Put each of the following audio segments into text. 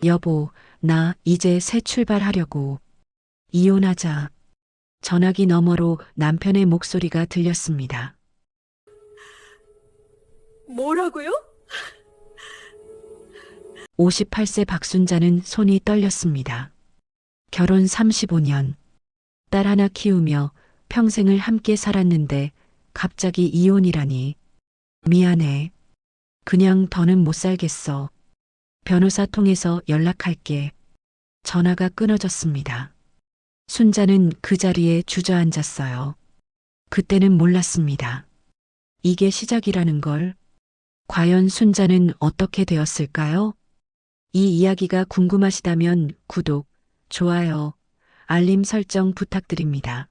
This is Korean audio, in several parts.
여보, 나 이제 새 출발하려고. 이혼하자. 전화기 너머로 남편의 목소리가 들렸습니다. 뭐라고요? 58세 박순자는 손이 떨렸습니다. 결혼 35년, 딸 하나 키우며 평생을 함께 살았는데 갑자기 이혼이라니. 미안해. 그냥 더는 못 살겠어. 변호사 통해서 연락할게. 전화가 끊어졌습니다. 순자는 그 자리에 주저앉았어요. 그때는 몰랐습니다. 이게 시작이라는 걸. 과연 순자는 어떻게 되었을까요? 이 이야기가 궁금하시다면 구독, 좋아요, 알림 설정 부탁드립니다.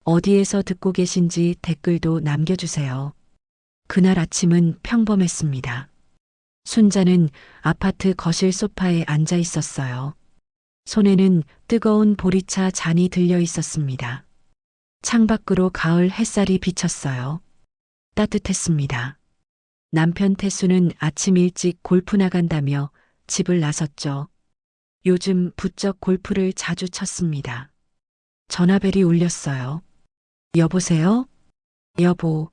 어디에서 듣고 계신지 댓글도 남겨주세요. 그날 아침은 평범했습니다. 순자는 아파트 거실 소파에 앉아 있었어요. 손에는 뜨거운 보리차 잔이 들려 있었습니다. 창밖으로 가을 햇살이 비쳤어요. 따뜻했습니다. 남편 태수는 아침 일찍 골프 나간다며 집을 나섰죠. 요즘 부쩍 골프를 자주 쳤습니다. 전화벨이 울렸어요. 여보세요? 여보.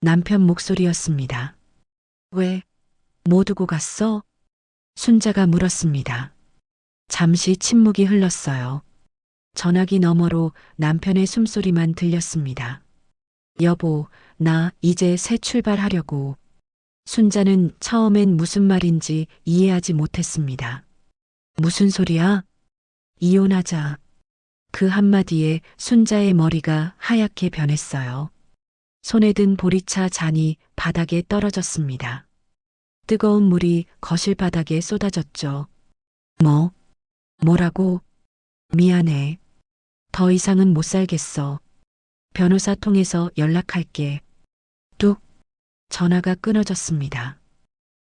남편 목소리였습니다. 왜? 뭐 두고 갔어? 순자가 물었습니다. 잠시 침묵이 흘렀어요. 전화기 너머로 남편의 숨소리만 들렸습니다. 여보, 나 이제 새 출발하려고. 순자는 처음엔 무슨 말인지 이해하지 못했습니다. 무슨 소리야? 이혼하자. 그 한마디에 순자의 머리가 하얗게 변했어요. 손에 든 보리차 잔이 바닥에 떨어졌습니다. 뜨거운 물이 거실 바닥에 쏟아졌죠. 뭐라고? 미안해. 더 이상은 못 살겠어. 변호사 통해서 연락할게. 뚝. 전화가 끊어졌습니다.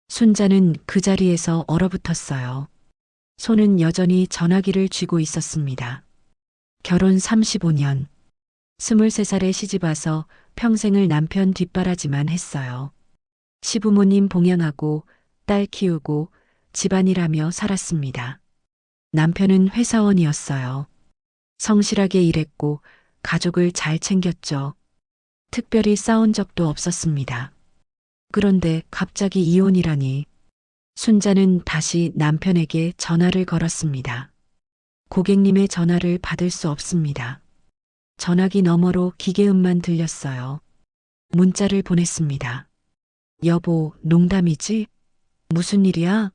순자는 그 자리에서 얼어붙었어요. 손은 여전히 전화기를 쥐고 있었습니다. 결혼 35년. 23살에 시집와서 평생을 남편 뒷바라지만 했어요. 시부모님 봉양하고 딸 키우고 집안일하며 살았습니다. 남편은 회사원이었어요. 성실하게 일했고 가족을 잘 챙겼죠. 특별히 싸운 적도 없었습니다. 그런데 갑자기 이혼이라니. 순자는 다시 남편에게 전화를 걸었습니다. 고객님의 전화를 받을 수 없습니다. 전화기 너머로 기계음만 들렸어요. 문자를 보냈습니다. 여보, 농담이지? 무슨 일이야?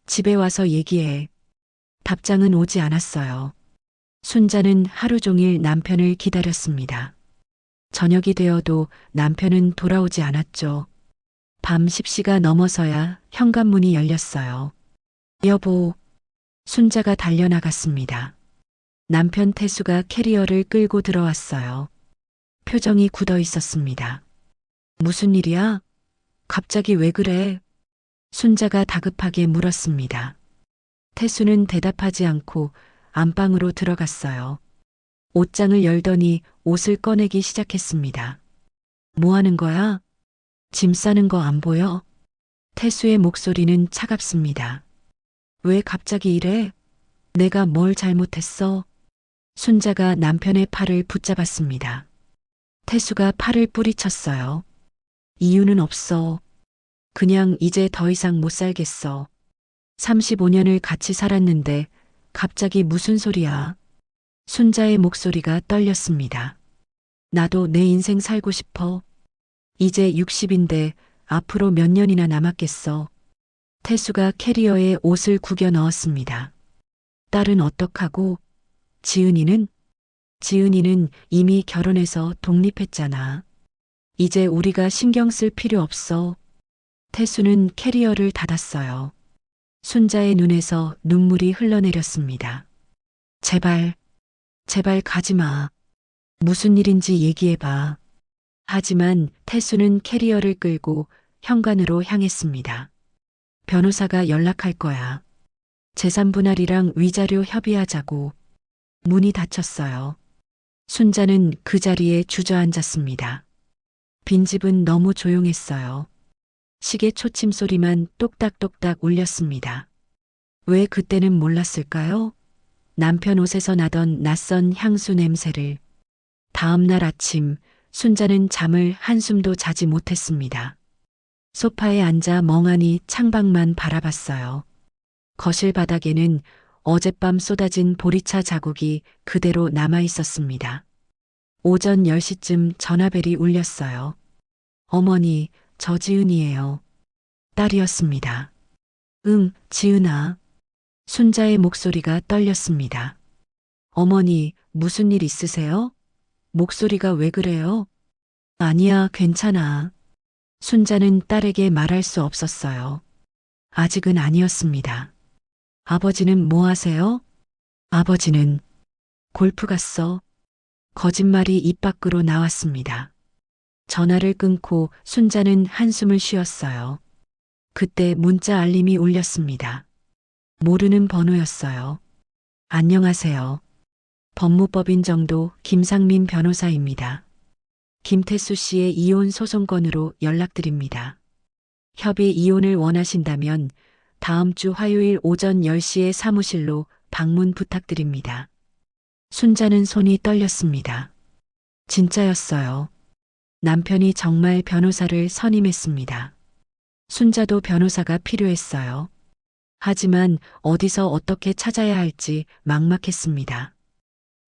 집에 와서 얘기해. 답장은 오지 않았어요. 순자는 하루 종일 남편을 기다렸습니다. 저녁이 되어도 남편은 돌아오지 않았죠. 밤 10시가 넘어서야 현관문이 열렸어요. 여보. 순자가 달려나갔습니다. 남편 태수가 캐리어를 끌고 들어왔어요. 표정이 굳어 있었습니다. 무슨 일이야? 갑자기 왜 그래? 순자가 다급하게 물었습니다. 태수는 대답하지 않고 안방으로 들어갔어요. 옷장을 열더니 옷을 꺼내기 시작했습니다. 뭐 하는 거야? 짐 싸는 거 안 보여? 태수의 목소리는 차갑습니다. 왜 갑자기 이래? 내가 뭘 잘못했어? 순자가 남편의 팔을 붙잡았습니다. 태수가 팔을 뿌리쳤어요. 이유는 없어. 그냥 이제 더 이상 못 살겠어. 35년을 같이 살았는데 갑자기 무슨 소리야? 순자의 목소리가 떨렸습니다. 나도 내 인생 살고 싶어. 이제 60인데 앞으로 몇 년이나 남았겠어. 태수가 캐리어에 옷을 구겨 넣었습니다. 딸은 어떡하고? 지은이는? 지은이는 이미 결혼해서 독립했잖아. 이제 우리가 신경 쓸 필요 없어. 태수는 캐리어를 닫았어요. 순자의 눈에서 눈물이 흘러내렸습니다. 제발 가지 마. 무슨 일인지 얘기해봐. 하지만 태수는 캐리어를 끌고 현관으로 향했습니다. 변호사가 연락할 거야. 재산 분할이랑 위자료 협의하자고. 문이 닫혔어요. 순자는 그 자리에 주저앉았습니다. 빈집은 너무 조용했어요. 시계 초침 소리만 똑딱똑딱 울렸습니다. 왜 그때는 몰랐을까요? 남편 옷에서 나던 낯선 향수 냄새를. 다음 날 아침 순자는 잠을 한숨도 자지 못했습니다. 소파에 앉아 멍하니 창밖만 바라봤어요. 거실 바닥에는 어젯밤 쏟아진 보리차 자국이 그대로 남아 있었습니다. 오전 10시쯤 전화벨이 울렸어요. 어머니, 저 지은이에요. 딸이었습니다. 응, 지은아. 순자의 목소리가 떨렸습니다. 어머니, 무슨 일 있으세요? 목소리가 왜 그래요? 아니야, 괜찮아. 순자는 딸에게 말할 수 없었어요. 아직은 아니었습니다. 아버지는 뭐 하세요? 아버지는 골프 갔어. 거짓말이 입 밖으로 나왔습니다. 전화를 끊고 순자는 한숨을 쉬었어요. 그때 문자 알림이 울렸습니다. 모르는 번호였어요. 안녕하세요. 법무법인 정도 김상민 변호사입니다. 김태수 씨의 이혼 소송건으로 연락드립니다. 협의 이혼을 원하신다면 다음 주 화요일 오전 10시에 사무실로 방문 부탁드립니다. 순자는 손이 떨렸습니다. 진짜였어요. 남편이 정말 변호사를 선임했습니다. 순자도 변호사가 필요했어요. 하지만 어디서 어떻게 찾아야 할지 막막했습니다.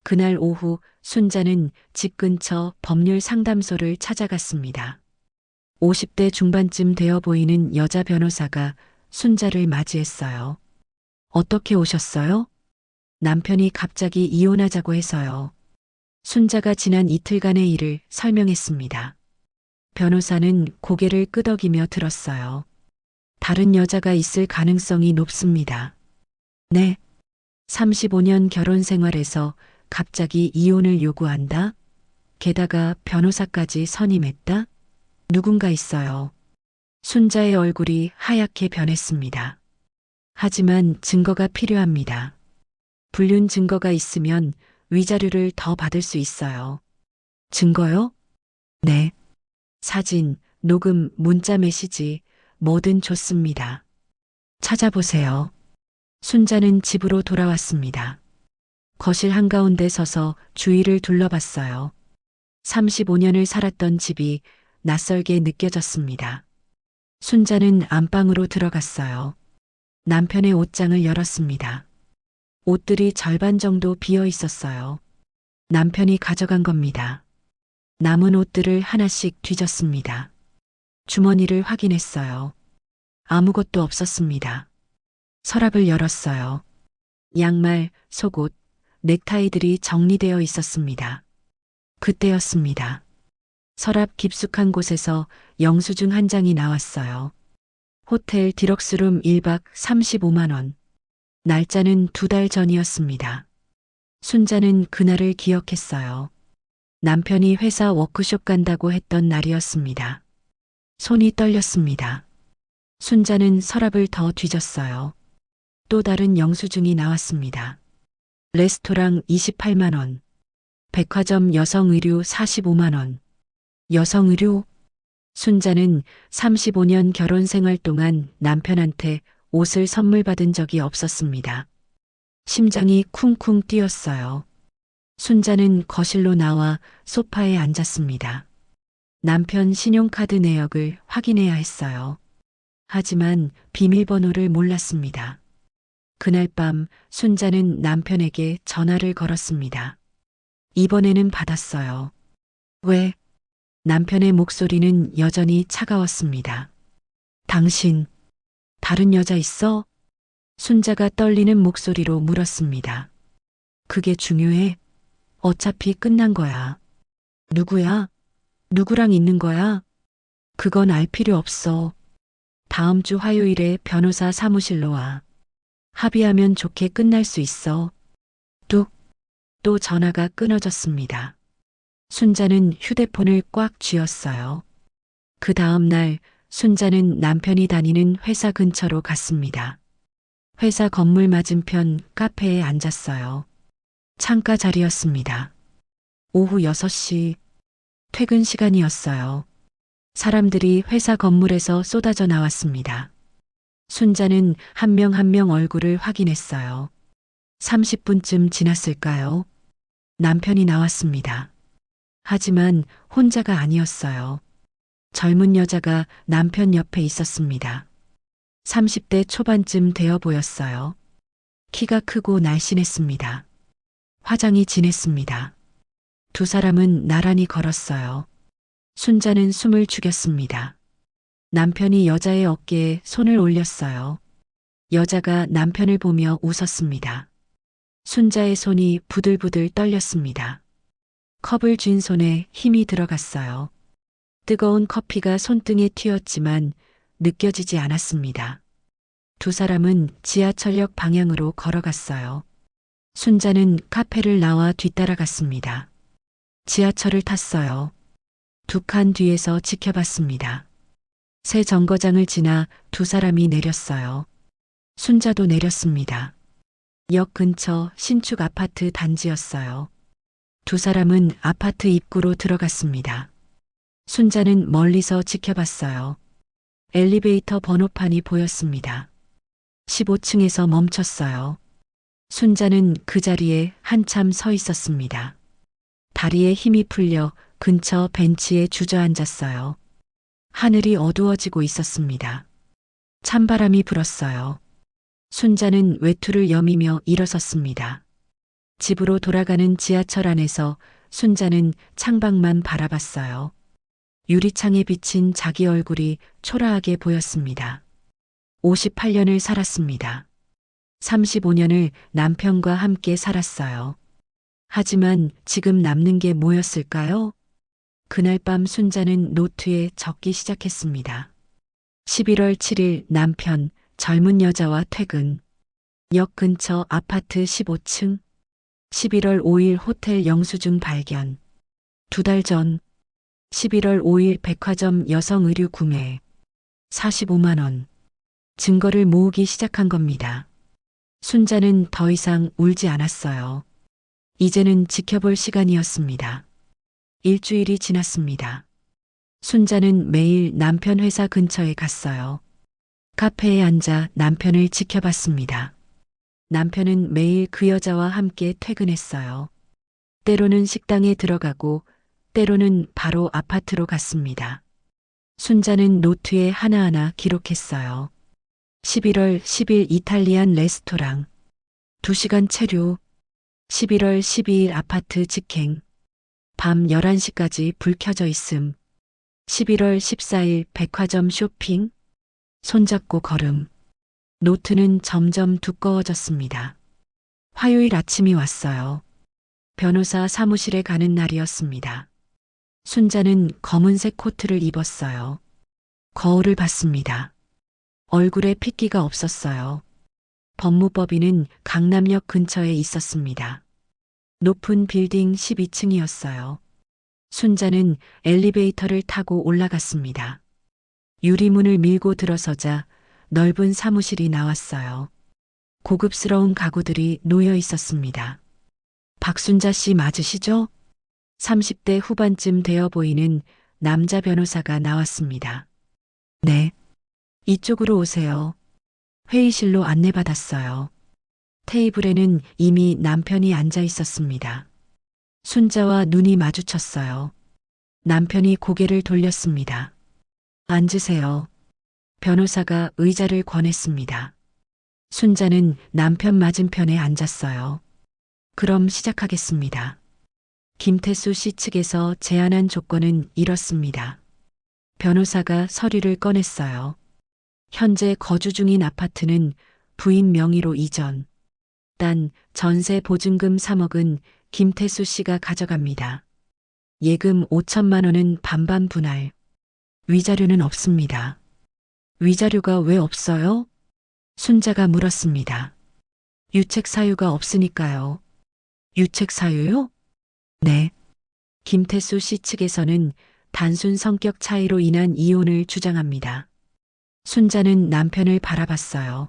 그날 오후 순자는 집 근처 법률 상담소를 찾아갔습니다. 50대 중반쯤 되어 보이는 여자 변호사가 순자를 맞이했어요. 어떻게 오셨어요? 남편이 갑자기 이혼하자고 해서요. 순자가 지난 이틀간의 일을 설명했습니다. 변호사는 고개를 끄덕이며 들었어요. 다른 여자가 있을 가능성이 높습니다. 네. 35년 결혼 생활에서 갑자기 이혼을 요구한다? 게다가 변호사까지 선임했다? 누군가 있어요. 순자의 얼굴이 하얗게 변했습니다. 하지만 증거가 필요합니다. 불륜 증거가 있으면 위자료를 더 받을 수 있어요. 증거요? 네. 사진, 녹음, 문자 메시지, 뭐든 좋습니다. 찾아보세요. 순자는 집으로 돌아왔습니다. 거실 한가운데 서서 주위를 둘러봤어요. 35년을 살았던 집이 낯설게 느껴졌습니다. 순자는 안방으로 들어갔어요. 남편의 옷장을 열었습니다. 옷들이 절반 정도 비어 있었어요. 남편이 가져간 겁니다. 남은 옷들을 하나씩 뒤졌습니다. 주머니를 확인했어요. 아무것도 없었습니다. 서랍을 열었어요. 양말, 속옷, 넥타이들이 정리되어 있었습니다. 그때였습니다. 서랍 깊숙한 곳에서 영수증 한 장이 나왔어요. 호텔 디럭스룸 1박 35만 원. 날짜는 2달 전이었습니다. 순자는 그날을 기억했어요. 남편이 회사 워크숍 간다고 했던 날이었습니다. 손이 떨렸습니다. 순자는 서랍을 더 뒤졌어요. 또 다른 영수증이 나왔습니다. 레스토랑 28만 원. 백화점 여성의류 45만 원. 여성의류? 순자는 35년 결혼 생활 동안 남편한테 옷을 선물 받은 적이 없었습니다. 심장이 쿵쿵 뛰었어요. 순자는 거실로 나와 소파에 앉았습니다. 남편 신용카드 내역을 확인해야 했어요. 하지만 비밀번호를 몰랐습니다. 그날 밤 순자는 남편에게 전화를 걸었습니다. 이번에는 받았어요. 왜? 남편의 목소리는 여전히 차가웠습니다. 당신, 다른 여자 있어? 순자가 떨리는 목소리로 물었습니다. 그게 중요해? 어차피 끝난 거야. 누구야? 누구랑 있는 거야? 그건 알 필요 없어. 다음 주 화요일에 변호사 사무실로 와. 합의하면 좋게 끝날 수 있어. 뚝. 또 전화가 끊어졌습니다. 순자는 휴대폰을 꽉 쥐었어요. 그 다음 날 순자는 남편이 다니는 회사 근처로 갔습니다. 회사 건물 맞은편 카페에 앉았어요. 창가 자리였습니다. 오후 6시 퇴근 시간이었어요. 사람들이 회사 건물에서 쏟아져 나왔습니다. 순자는 한 명 한 명 얼굴을 확인했어요. 30분쯤 지났을까요? 남편이 나왔습니다. 하지만 혼자가 아니었어요. 젊은 여자가 남편 옆에 있었습니다. 30대 초반쯤 되어 보였어요. 키가 크고 날씬했습니다. 화장이 진했습니다. 두 사람은 나란히 걸었어요. 순자는 숨을 죽였습니다. 남편이 여자의 어깨에 손을 올렸어요. 여자가 남편을 보며 웃었습니다. 순자의 손이 부들부들 떨렸습니다. 컵을 쥔 손에 힘이 들어갔어요. 뜨거운 커피가 손등에 튀었지만 느껴지지 않았습니다. 두 사람은 지하철역 방향으로 걸어갔어요. 순자는 카페를 나와 뒤따라갔습니다. 지하철을 탔어요. 두 칸 뒤에서 지켜봤습니다. 새 정거장을 지나 두 사람이 내렸어요. 순자도 내렸습니다. 역 근처 신축 아파트 단지였어요. 두 사람은 아파트 입구로 들어갔습니다. 순자는 멀리서 지켜봤어요. 엘리베이터 번호판이 보였습니다. 15층에서 멈췄어요. 순자는 그 자리에 한참 서 있었습니다. 다리에 힘이 풀려 근처 벤치에 주저앉았어요. 하늘이 어두워지고 있었습니다. 찬바람이 불었어요. 순자는 외투를 여미며 일어섰습니다. 집으로 돌아가는 지하철 안에서 순자는 창밖만 바라봤어요. 유리창에 비친 자기 얼굴이 초라하게 보였습니다. 58년을 살았습니다. 35년을 남편과 함께 살았어요. 하지만 지금 남는 게 뭐였을까요? 그날 밤 순자는 노트에 적기 시작했습니다. 11월 7일 남편, 젊은 여자와 퇴근. 역 근처 아파트 15층. 11월 5일 호텔 영수증 발견. 2달 전. 11월 5일 백화점 여성 의류 구매. 45만 원. 증거를 모으기 시작한 겁니다. 순자는 더 이상 울지 않았어요. 이제는 지켜볼 시간이었습니다. 일주일이 지났습니다. 순자는 매일 남편 회사 근처에 갔어요. 카페에 앉아 남편을 지켜봤습니다. 남편은 매일 그 여자와 함께 퇴근했어요. 때로는 식당에 들어가고 때로는 바로 아파트로 갔습니다. 순자는 노트에 하나하나 기록했어요. 11월 10일 이탈리안 레스토랑. 2시간 체류. 11월 12일 아파트 직행. 밤 11시까지 불 켜져 있음. 11월 14일 백화점 쇼핑. 손잡고 걸음. 노트는 점점 두꺼워졌습니다. 화요일 아침이 왔어요. 변호사 사무실에 가는 날이었습니다. 순자는 검은색 코트를 입었어요. 거울을 봤습니다. 얼굴에 핏기가 없었어요. 법무법인은 강남역 근처에 있었습니다. 높은 빌딩 12층이었어요. 순자는 엘리베이터를 타고 올라갔습니다. 유리문을 밀고 들어서자 넓은 사무실이 나왔어요. 고급스러운 가구들이 놓여 있었습니다. 박순자 씨 맞으시죠? 30대 후반쯤 되어 보이는 남자 변호사가 나왔습니다. 네. 이쪽으로 오세요. 회의실로 안내받았어요. 테이블에는 이미 남편이 앉아 있었습니다. 순자와 눈이 마주쳤어요. 남편이 고개를 돌렸습니다. 앉으세요. 변호사가 의자를 권했습니다. 순자는 남편 맞은편에 앉았어요. 그럼 시작하겠습니다. 김태수 씨 측에서 제안한 조건은 이렇습니다. 변호사가 서류를 꺼냈어요. 현재 거주 중인 아파트는 부인 명의로 이전. 단 전세 보증금 3억은 김태수 씨가 가져갑니다. 예금 5천만 원은 반반 분할. 위자료는 없습니다. 위자료가 왜 없어요? 순자가 물었습니다. 유책 사유가 없으니까요. 유책 사유요? 네. 김태수 씨 측에서는 단순 성격 차이로 인한 이혼을 주장합니다. 순자는 남편을 바라봤어요.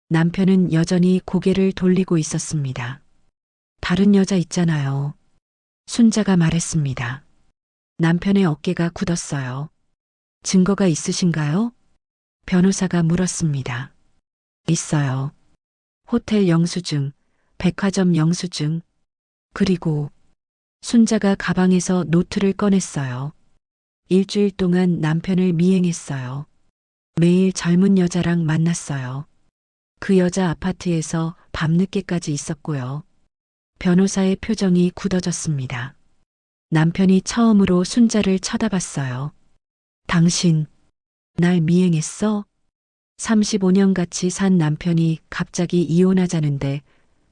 남편은 여전히 고개를 돌리고 있었습니다. 다른 여자 있잖아요. 순자가 말했습니다. 남편의 어깨가 굳었어요. 증거가 있으신가요? 변호사가 물었습니다. 있어요. 호텔 영수증, 백화점 영수증, 그리고 순자가 가방에서 노트를 꺼냈어요. 일주일 동안 남편을 미행했어요. 매일 젊은 여자랑 만났어요. 그 여자 아파트에서 밤늦게까지 있었고요. 변호사의 표정이 굳어졌습니다. 남편이 처음으로 순자를 쳐다봤어요. 당신, 날 미행했어? 35년 같이 산 남편이 갑자기 이혼하자는데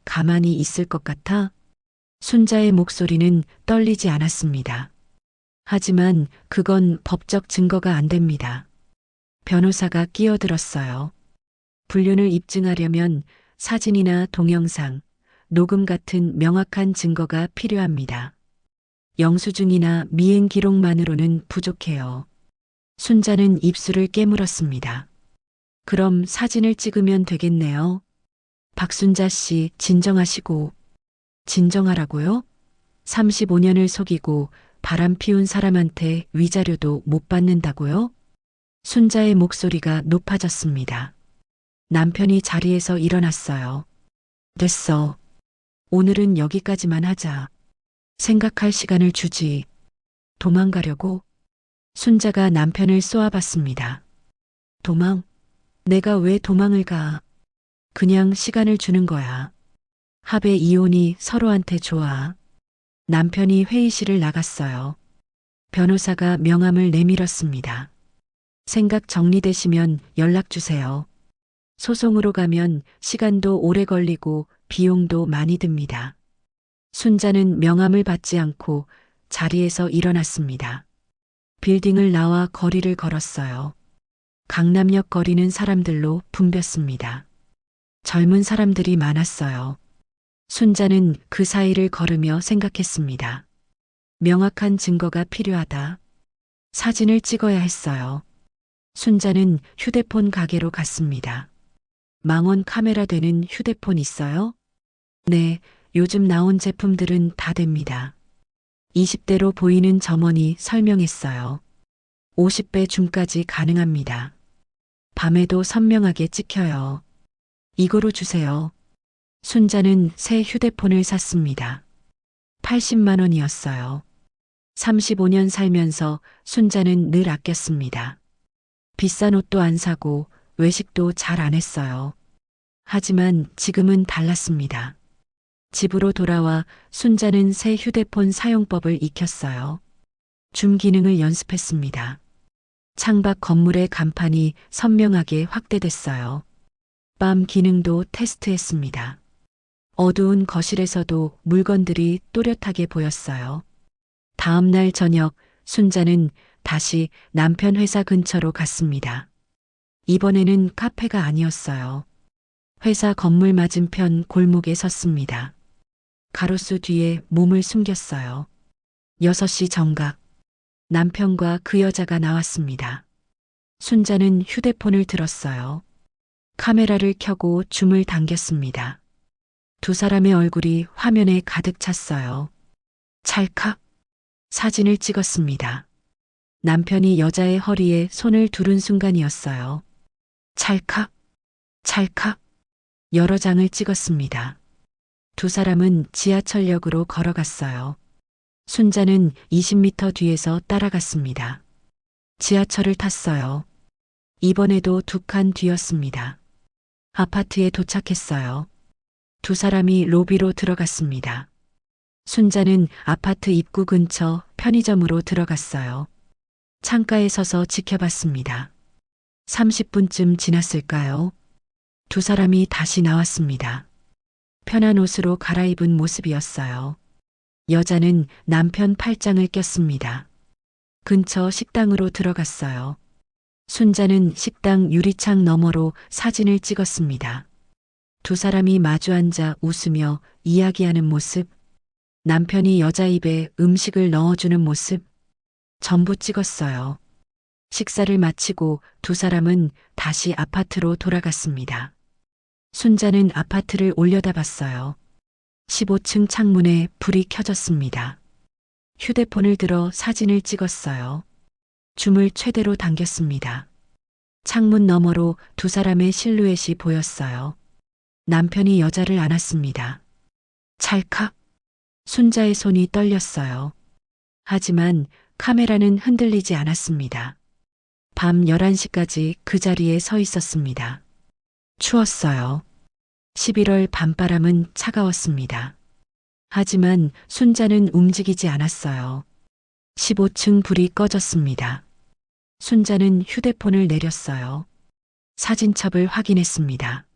가만히 있을 것 같아? 순자의 목소리는 떨리지 않았습니다. 하지만 그건 법적 증거가 안 됩니다. 변호사가 끼어들었어요. 불륜을 입증하려면 사진이나 동영상, 녹음 같은 명확한 증거가 필요합니다. 영수증이나 미행 기록만으로는 부족해요. 순자는 입술을 깨물었습니다. 그럼 사진을 찍으면 되겠네요. 박순자 씨, 진정하시고. 진정하라고요? 35년을 속이고 바람 피운 사람한테 위자료도 못 받는다고요? 순자의 목소리가 높아졌습니다. 남편이 자리에서 일어났어요. 됐어. 오늘은 여기까지만 하자. 생각할 시간을 주지. 도망가려고? 순자가 남편을 쏘아봤습니다. 도망? 내가 왜 도망을 가? 그냥 시간을 주는 거야. 합의 이혼이 서로한테 좋아. 남편이 회의실을 나갔어요. 변호사가 명함을 내밀었습니다. 생각 정리되시면 연락 주세요. 소송으로 가면 시간도 오래 걸리고 비용도 많이 듭니다. 순자는 명함을 받지 않고 자리에서 일어났습니다. 빌딩을 나와 거리를 걸었어요. 강남역 거리는 사람들로 붐볐습니다. 젊은 사람들이 많았어요. 순자는 그 사이를 걸으며 생각했습니다. 명확한 증거가 필요하다. 사진을 찍어야 했어요. 순자는 휴대폰 가게로 갔습니다. 망원 카메라 되는 휴대폰 있어요? 네, 요즘 나온 제품들은 다 됩니다. 20대로 보이는 점원이 설명했어요. 50배 줌까지 가능합니다. 밤에도 선명하게 찍혀요. 이거로 주세요. 순자는 새 휴대폰을 샀습니다. 80만 원이었어요. 35년 살면서 순자는 늘 아꼈습니다. 비싼 옷도 안 사고 외식도 잘 안 했어요. 하지만 지금은 달랐습니다. 집으로 돌아와 순자는 새 휴대폰 사용법을 익혔어요. 줌 기능을 연습했습니다. 창밖 건물의 간판이 선명하게 확대됐어요. 밤 기능도 테스트했습니다. 어두운 거실에서도 물건들이 또렷하게 보였어요. 다음 날 저녁 순자는 다시 남편 회사 근처로 갔습니다. 이번에는 카페가 아니었어요. 회사 건물 맞은편 골목에 섰습니다. 가로수 뒤에 몸을 숨겼어요. 6시 정각. 남편과 그 여자가 나왔습니다. 순자는 휴대폰을 들었어요. 카메라를 켜고 줌을 당겼습니다. 두 사람의 얼굴이 화면에 가득 찼어요. 찰칵. 사진을 찍었습니다. 남편이 여자의 허리에 손을 두른 순간이었어요. 찰칵. 찰칵. 여러 장을 찍었습니다. 두 사람은 지하철역으로 걸어갔어요. 순자는 20m 뒤에서 따라갔습니다. 지하철을 탔어요. 이번에도 2칸 뒤였습니다. 아파트에 도착했어요. 두 사람이 로비로 들어갔습니다. 순자는 아파트 입구 근처 편의점으로 들어갔어요. 창가에 서서 지켜봤습니다. 30분쯤 지났을까요? 두 사람이 다시 나왔습니다. 편한 옷으로 갈아입은 모습이었어요. 여자는 남편 팔짱을 꼈습니다. 근처 식당으로 들어갔어요. 순자는 식당 유리창 너머로 사진을 찍었습니다. 두 사람이 마주 앉아 웃으며 이야기하는 모습, 남편이 여자 입에 음식을 넣어주는 모습, 전부 찍었어요. 식사를 마치고 두 사람은 다시 아파트로 돌아갔습니다. 순자는 아파트를 올려다봤어요. 15층 창문에 불이 켜졌습니다. 휴대폰을 들어 사진을 찍었어요. 줌을 최대로 당겼습니다. 창문 너머로 두 사람의 실루엣이 보였어요. 남편이 여자를 안았습니다. 찰칵. 순자의 손이 떨렸어요. 하지만 카메라는 흔들리지 않았습니다. 밤 11시까지 그 자리에 서 있었습니다. 추웠어요. 11월 밤바람은 차가웠습니다. 하지만 순자는 움직이지 않았어요. 15층 불이 꺼졌습니다. 순자는 휴대폰을 내렸어요. 사진첩을 확인했습니다.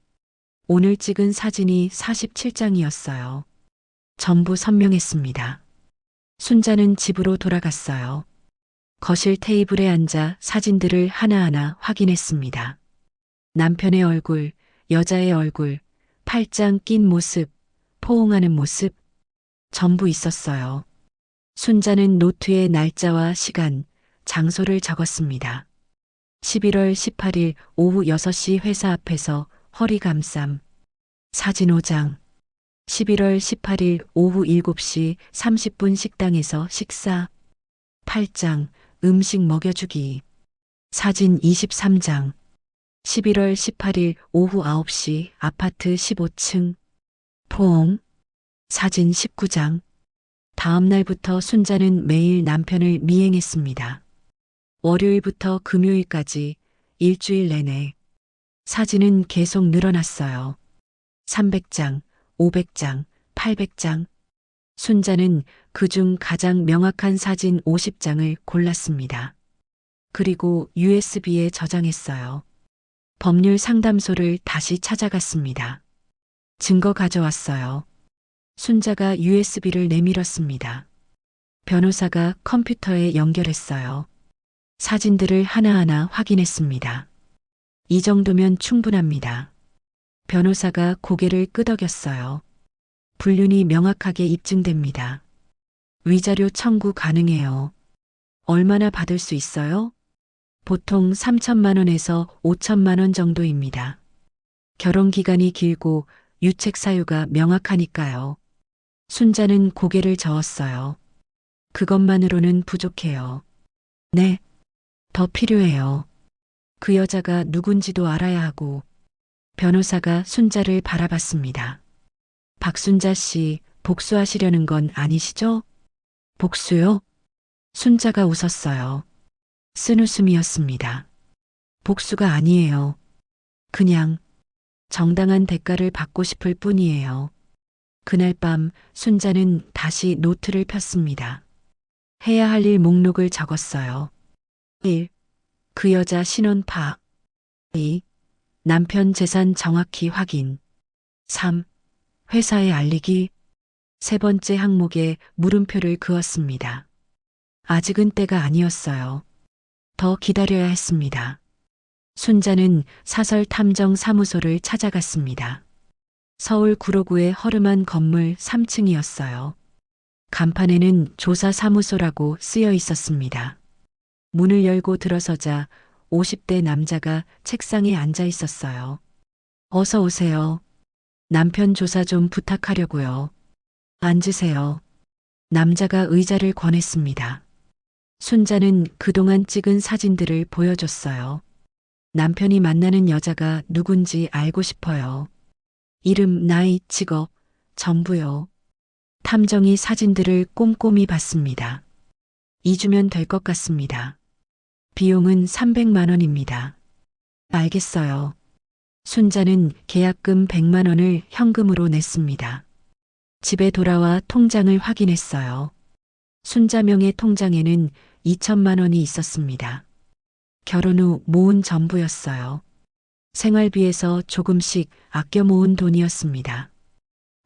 오늘 찍은 사진이 47장이었어요. 전부 선명했습니다. 순자는 집으로 돌아갔어요. 거실 테이블에 앉아 사진들을 하나하나 확인했습니다. 남편의 얼굴, 여자의 얼굴, 팔짱 낀 모습, 포옹하는 모습, 전부 있었어요. 순자는 노트에 날짜와 시간, 장소를 적었습니다. 11월 18일 오후 6시 회사 앞에서 허리 감쌈, 사진 5장. 11월 18일 오후 7시 30분 식당에서 식사, 8장, 음식 먹여주기, 사진 23장. 11월 18일 오후 9시 아파트 15층, 포옹, 사진 19장. 다음 날부터 순자는 매일 남편을 미행했습니다. 월요일부터 금요일까지 일주일 내내. 사진은 계속 늘어났어요. 300장, 500장, 800장. 순자는 그중 가장 명확한 사진 50장을 골랐습니다. 그리고 USB에 저장했어요. 법률 상담소를 다시 찾아갔습니다. 증거 가져왔어요. 순자가 USB를 내밀었습니다. 변호사가 컴퓨터에 연결했어요. 사진들을 하나하나 확인했습니다. 이 정도면 충분합니다. 변호사가 고개를 끄덕였어요. 불륜이 명확하게 입증됩니다. 위자료 청구 가능해요. 얼마나 받을 수 있어요? 보통 3천만 원에서 5천만 원 정도입니다. 결혼 기간이 길고 유책 사유가 명확하니까요. 순자는 고개를 저었어요. 그것만으로는 부족해요. 네, 더 필요해요. 그 여자가 누군지도 알아야 하고. 변호사가 순자를 바라봤습니다. 박순자 씨, 복수하시려는 건 아니시죠? 복수요? 순자가 웃었어요. 쓴웃음이었습니다. 복수가 아니에요. 그냥 정당한 대가를 받고 싶을 뿐이에요. 그날 밤 순자는 다시 노트를 폈습니다. 해야 할 일 목록을 적었어요. 1. 그 여자 신원 파악. 2. 남편 재산 정확히 확인. 3. 회사에 알리기. 세 번째 항목에 물음표를 그었습니다. 아직은 때가 아니었어요. 더 기다려야 했습니다. 순자는 사설 탐정 사무소를 찾아갔습니다. 서울 구로구의 허름한 건물 3층이었어요. 간판에는 조사 사무소라고 쓰여 있었습니다. 문을 열고 들어서자 50대 남자가 책상에 앉아 있었어요. 어서 오세요. 남편 조사 좀 부탁하려고요. 앉으세요. 남자가 의자를 권했습니다. 순자는 그동안 찍은 사진들을 보여줬어요. 남편이 만나는 여자가 누군지 알고 싶어요. 이름, 나이, 직업, 전부요. 탐정이 사진들을 꼼꼼히 봤습니다. 2주면 될 것 같습니다. 비용은 300만 원입니다. 알겠어요. 순자는 계약금 100만 원을 현금으로 냈습니다. 집에 돌아와 통장을 확인했어요. 순자명의 통장에는 2천만 원이 있었습니다. 결혼 후 모은 전부였어요. 생활비에서 조금씩 아껴 모은 돈이었습니다.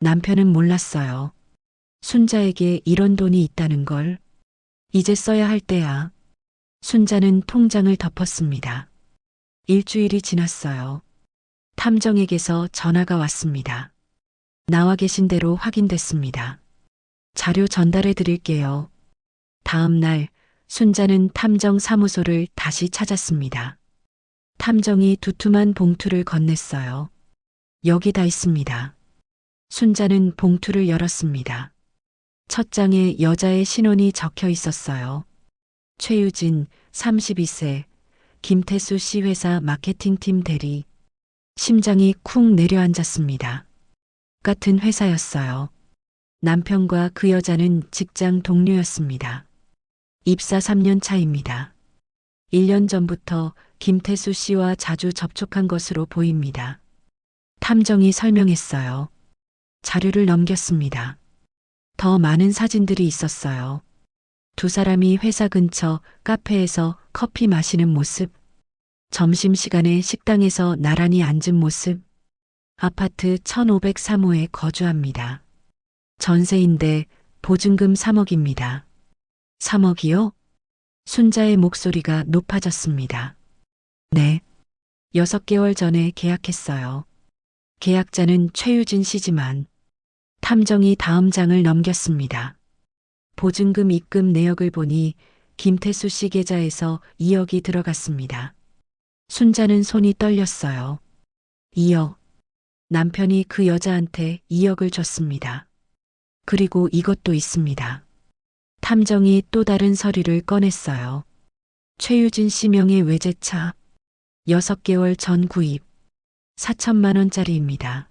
남편은 몰랐어요. 순자에게 이런 돈이 있다는 걸. 이제 써야 할 때야. 순자는 통장을 덮었습니다. 일주일이 지났어요. 탐정에게서 전화가 왔습니다. 나와 계신 대로 확인됐습니다. 자료 전달해 드릴게요. 다음 날 순자는 탐정 사무소를 다시 찾았습니다. 탐정이 두툼한 봉투를 건넸어요. 여기 다 있습니다. 순자는 봉투를 열었습니다. 첫 장에 여자의 신원이 적혀 있었어요. 최유진, 32세, 김태수 씨 회사 마케팅팀 대리. 심장이 쿵 내려앉았습니다. 같은 회사였어요. 남편과 그 여자는 직장 동료였습니다. 입사 3년 차입니다. 1년 전부터 김태수 씨와 자주 접촉한 것으로 보입니다. 탐정이 설명했어요. 자료를 넘겼습니다. 더 많은 사진들이 있었어요. 두 사람이 회사 근처 카페에서 커피 마시는 모습, 점심시간에 식당에서 나란히 앉은 모습, 아파트 1503호에 거주합니다. 전세인데 보증금 3억입니다. 3억이요? 순자의 목소리가 높아졌습니다. 네. 6개월 전에 계약했어요. 계약자는 최유진 씨지만 탐정이 다음 장을 넘겼습니다. 보증금 입금 내역을 보니 김태수 씨 계좌에서 2억이 들어갔습니다. 순자는 손이 떨렸어요. 2억. 남편이 그 여자한테 2억을 줬습니다. 그리고 이것도 있습니다. 탐정이 또 다른 서류를 꺼냈어요. 최유진 씨 명의 외제차. 6개월 전 구입. 4천만 원짜리입니다.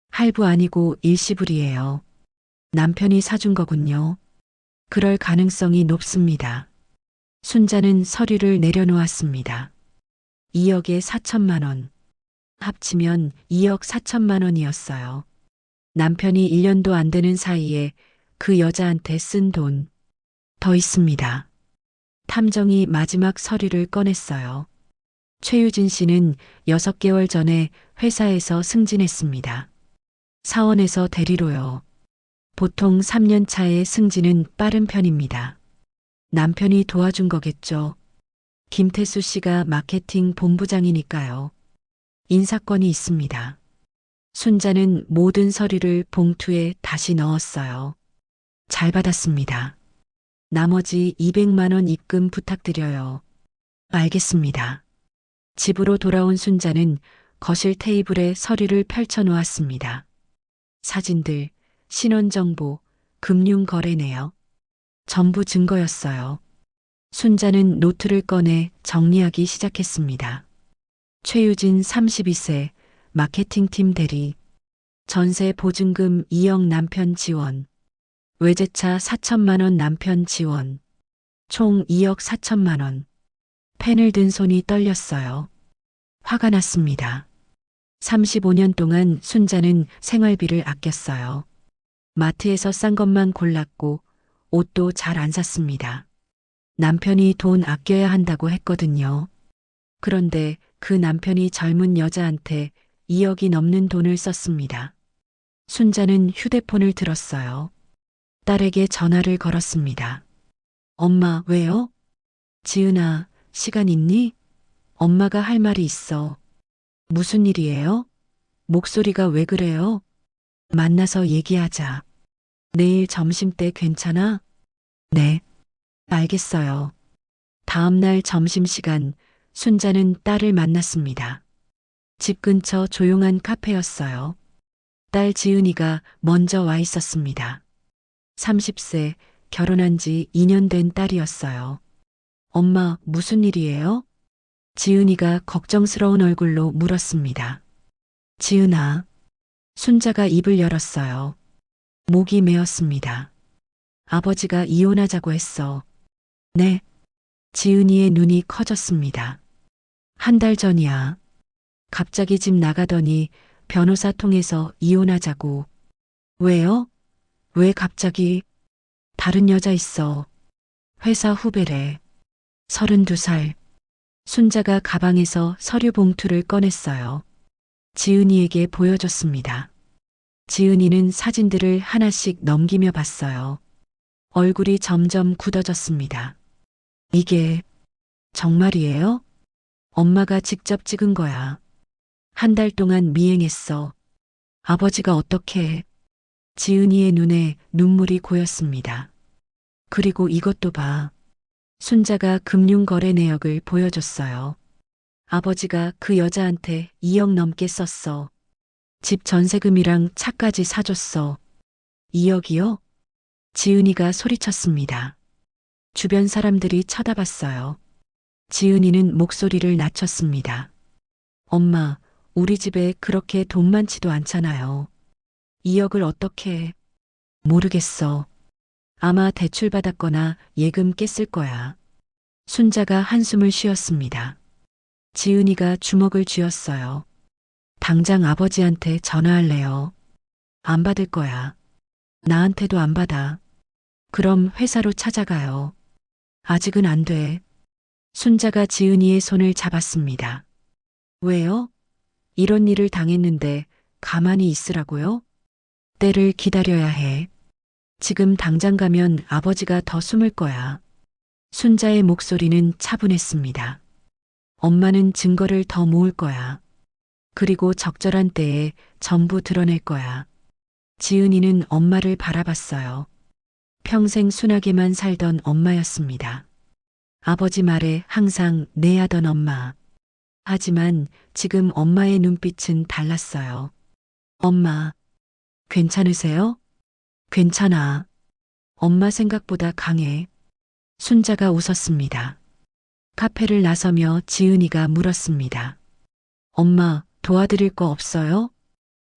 할부 아니고 일시불이에요. 남편이 사준 거군요. 그럴 가능성이 높습니다. 순자는 서류를 내려놓았습니다. 2억에 4천만 원. 합치면 2억 4천만 원이었어요. 남편이 1년도 안 되는 사이에 그 여자한테 쓴 돈. 더 있습니다. 탐정이 마지막 서류를 꺼냈어요. 최유진 씨는 6개월 전에 회사에서 승진했습니다. 사원에서 대리로요. 보통 3년 차의 승진은 빠른 편입니다. 남편이 도와준 거겠죠. 김태수 씨가 마케팅 본부장이니까요. 인사권이 있습니다. 순자는 모든 서류를 봉투에 다시 넣었어요. 잘 받았습니다. 나머지 200만 원 입금 부탁드려요. 알겠습니다. 집으로 돌아온 순자는 거실 테이블에 서류를 펼쳐 놓았습니다. 사진들, 신원정보, 금융거래 내역. 전부 증거였어요. 순자는 노트를 꺼내 정리하기 시작했습니다. 최유진 32세, 마케팅팀 대리. 전세 보증금 2억 남편 지원. 외제차 4천만 원 남편 지원. 총 2억 4천만 원. 펜을 든 손이 떨렸어요. 화가 났습니다. 35년 동안 순자는 생활비를 아꼈어요. 마트에서 싼 것만 골랐고 옷도 잘 안 샀습니다. 남편이 돈 아껴야 한다고 했거든요. 그런데 그 남편이 젊은 여자한테 2억이 넘는 돈을 썼습니다. 순자는 휴대폰을 들었어요. 딸에게 전화를 걸었습니다. 엄마, 왜요? 지은아, 시간 있니? 엄마가 할 말이 있어. 무슨 일이에요? 목소리가 왜 그래요? 만나서 얘기하자. 내일 점심때 괜찮아? 네. 알겠어요. 다음 날 점심시간 순자는 딸을 만났습니다. 집 근처 조용한 카페였어요. 딸 지은이가 먼저 와 있었습니다. 30세, 결혼한 지 2년 된 딸이었어요. 엄마, 무슨 일이에요? 지은이가 걱정스러운 얼굴로 물었습니다. 지은아. 순자가 입을 열었어요. 목이 메었습니다. 아버지가 이혼하자고 했어. 네. 지은이의 눈이 커졌습니다. 한 달 전이야. 갑자기 집 나가더니 변호사 통해서 이혼하자고. 왜요? 왜 갑자기? 다른 여자 있어. 회사 후배래. 32살. 순자가 가방에서 서류 봉투를 꺼냈어요. 지은이에게 보여줬습니다. 지은이는 사진들을 하나씩 넘기며 봤어요. 얼굴이 점점 굳어졌습니다. 이게 정말이에요? 엄마가 직접 찍은 거야. 한 달 동안 미행했어. 아버지가 어떻게? 지은이의 눈에 눈물이 고였습니다. 그리고 이것도 봐. 순자가 금융거래 내역을 보여줬어요. 아버지가 그 여자한테 2억 넘게 썼어. 집 전세금이랑 차까지 사줬어. 2억이요? 지은이가 소리쳤습니다. 주변 사람들이 쳐다봤어요. 지은이는 목소리를 낮췄습니다. 엄마, 우리 집에 그렇게 돈 많지도 않잖아요. 2억을 어떻게? 모르겠어. 아마 대출받았거나 예금 깼을 거야. 순자가 한숨을 쉬었습니다. 지은이가 주먹을 쥐었어요. 당장 아버지한테 전화할래요. 안 받을 거야. 나한테도 안 받아. 그럼 회사로 찾아가요. 아직은 안 돼. 순자가 지은이의 손을 잡았습니다. 왜요? 이런 일을 당했는데 가만히 있으라고요? 때를 기다려야 해. 지금 당장 가면 아버지가 더 숨을 거야. 순자의 목소리는 차분했습니다. 엄마는 증거를 더 모을 거야. 그리고 적절한 때에 전부 드러낼 거야. 지은이는 엄마를 바라봤어요. 평생 순하게만 살던 엄마였습니다. 아버지 말에 항상 네 하던 엄마. 하지만 지금 엄마의 눈빛은 달랐어요. 엄마, 괜찮으세요? 괜찮아. 엄마 생각보다 강해. 순자가 웃었습니다. 카페를 나서며 지은이가 물었습니다. 엄마, 도와드릴 거 없어요?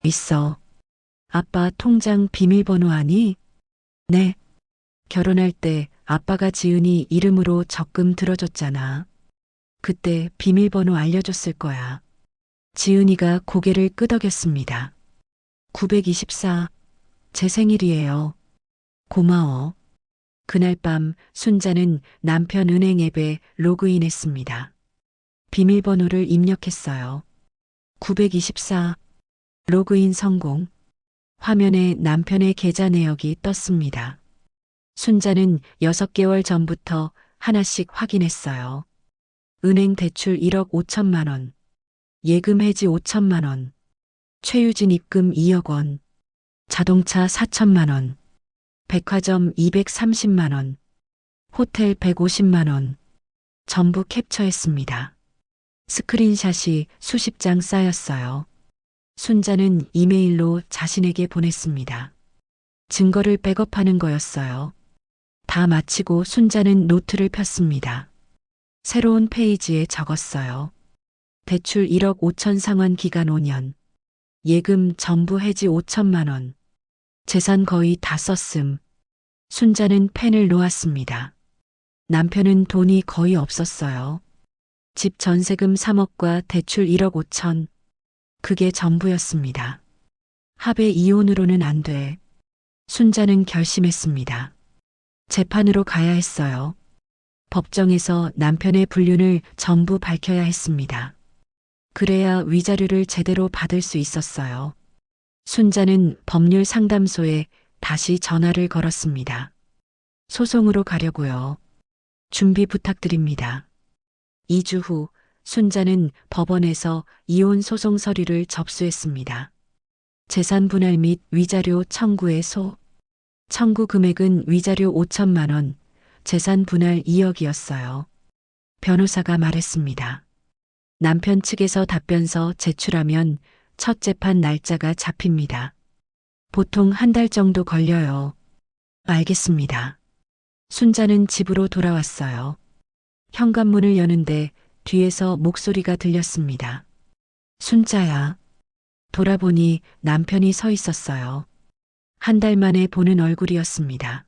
있어. 아빠 통장 비밀번호 아니? 네. 결혼할 때 아빠가 지은이 이름으로 적금 들어줬잖아. 그때 비밀번호 알려줬을 거야. 지은이가 고개를 끄덕였습니다. 924. 제 생일이에요. 고마워. 그날 밤 순자는 남편 은행 앱에 로그인했습니다. 비밀번호를 입력했어요. 924. 로그인 성공. 화면에 남편의 계좌 내역이 떴습니다. 순자는 6개월 전부터 하나씩 확인했어요. 은행 대출 1억 5천만 원, 예금 해지 5천만 원, 최유진 입금 2억 원, 자동차 4천만 원, 백화점 230만 원, 호텔 150만 원, 전부 캡처했습니다. 스크린샷이 수십 장 쌓였어요. 순자는 이메일로 자신에게 보냈습니다. 증거를 백업하는 거였어요. 다 마치고 순자는 노트를 폈습니다. 새로운 페이지에 적었어요. 대출 1억 5천 상환 기간 5년. 예금 전부 해지 5천만 원. 재산 거의 다 썼음. 순자는 펜을 놓았습니다. 남편은 돈이 거의 없었어요. 집 전세금 3억과 대출 1억 5천. 그게 전부였습니다. 합의 이혼으로는 안 돼. 순자는 결심했습니다. 재판으로 가야 했어요. 법정에서 남편의 불륜을 전부 밝혀야 했습니다. 그래야 위자료를 제대로 받을 수 있었어요. 순자는 법률 상담소에 다시 전화를 걸었습니다. 소송으로 가려고요. 준비 부탁드립니다. 2주 후 순자는 법원에서 이혼 소송 서류를 접수했습니다. 재산 분할 및 위자료 청구의 청구 금액은 위자료 5천만 원, 재산 분할 2억이었어요. 변호사가 말했습니다. 남편 측에서 답변서 제출하면 첫 재판 날짜가 잡힙니다. 보통 한 달 정도 걸려요. 알겠습니다. 순자는 집으로 돌아왔어요. 현관문을 여는데 뒤에서 목소리가 들렸습니다. 순자야. 돌아보니 남편이 서 있었어요. 한 달 만에 보는 얼굴이었습니다.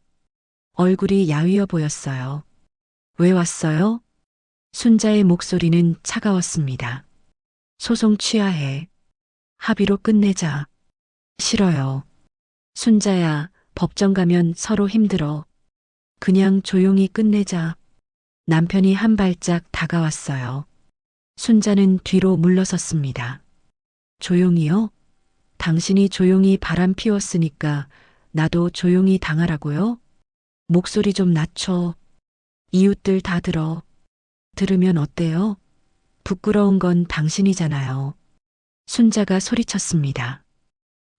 얼굴이 야위어 보였어요. 왜 왔어요? 순자의 목소리는 차가웠습니다. 소송 취하해. 합의로 끝내자. 싫어요. 순자야, 법정 가면 서로 힘들어. 그냥 조용히 끝내자. 남편이 한 발짝 다가왔어요. 순자는 뒤로 물러섰습니다. 조용히요? 당신이 조용히 바람 피웠으니까 나도 조용히 당하라고요? 목소리 좀 낮춰. 이웃들 다 들어. 들으면 어때요? 부끄러운 건 당신이잖아요. 순자가 소리쳤습니다.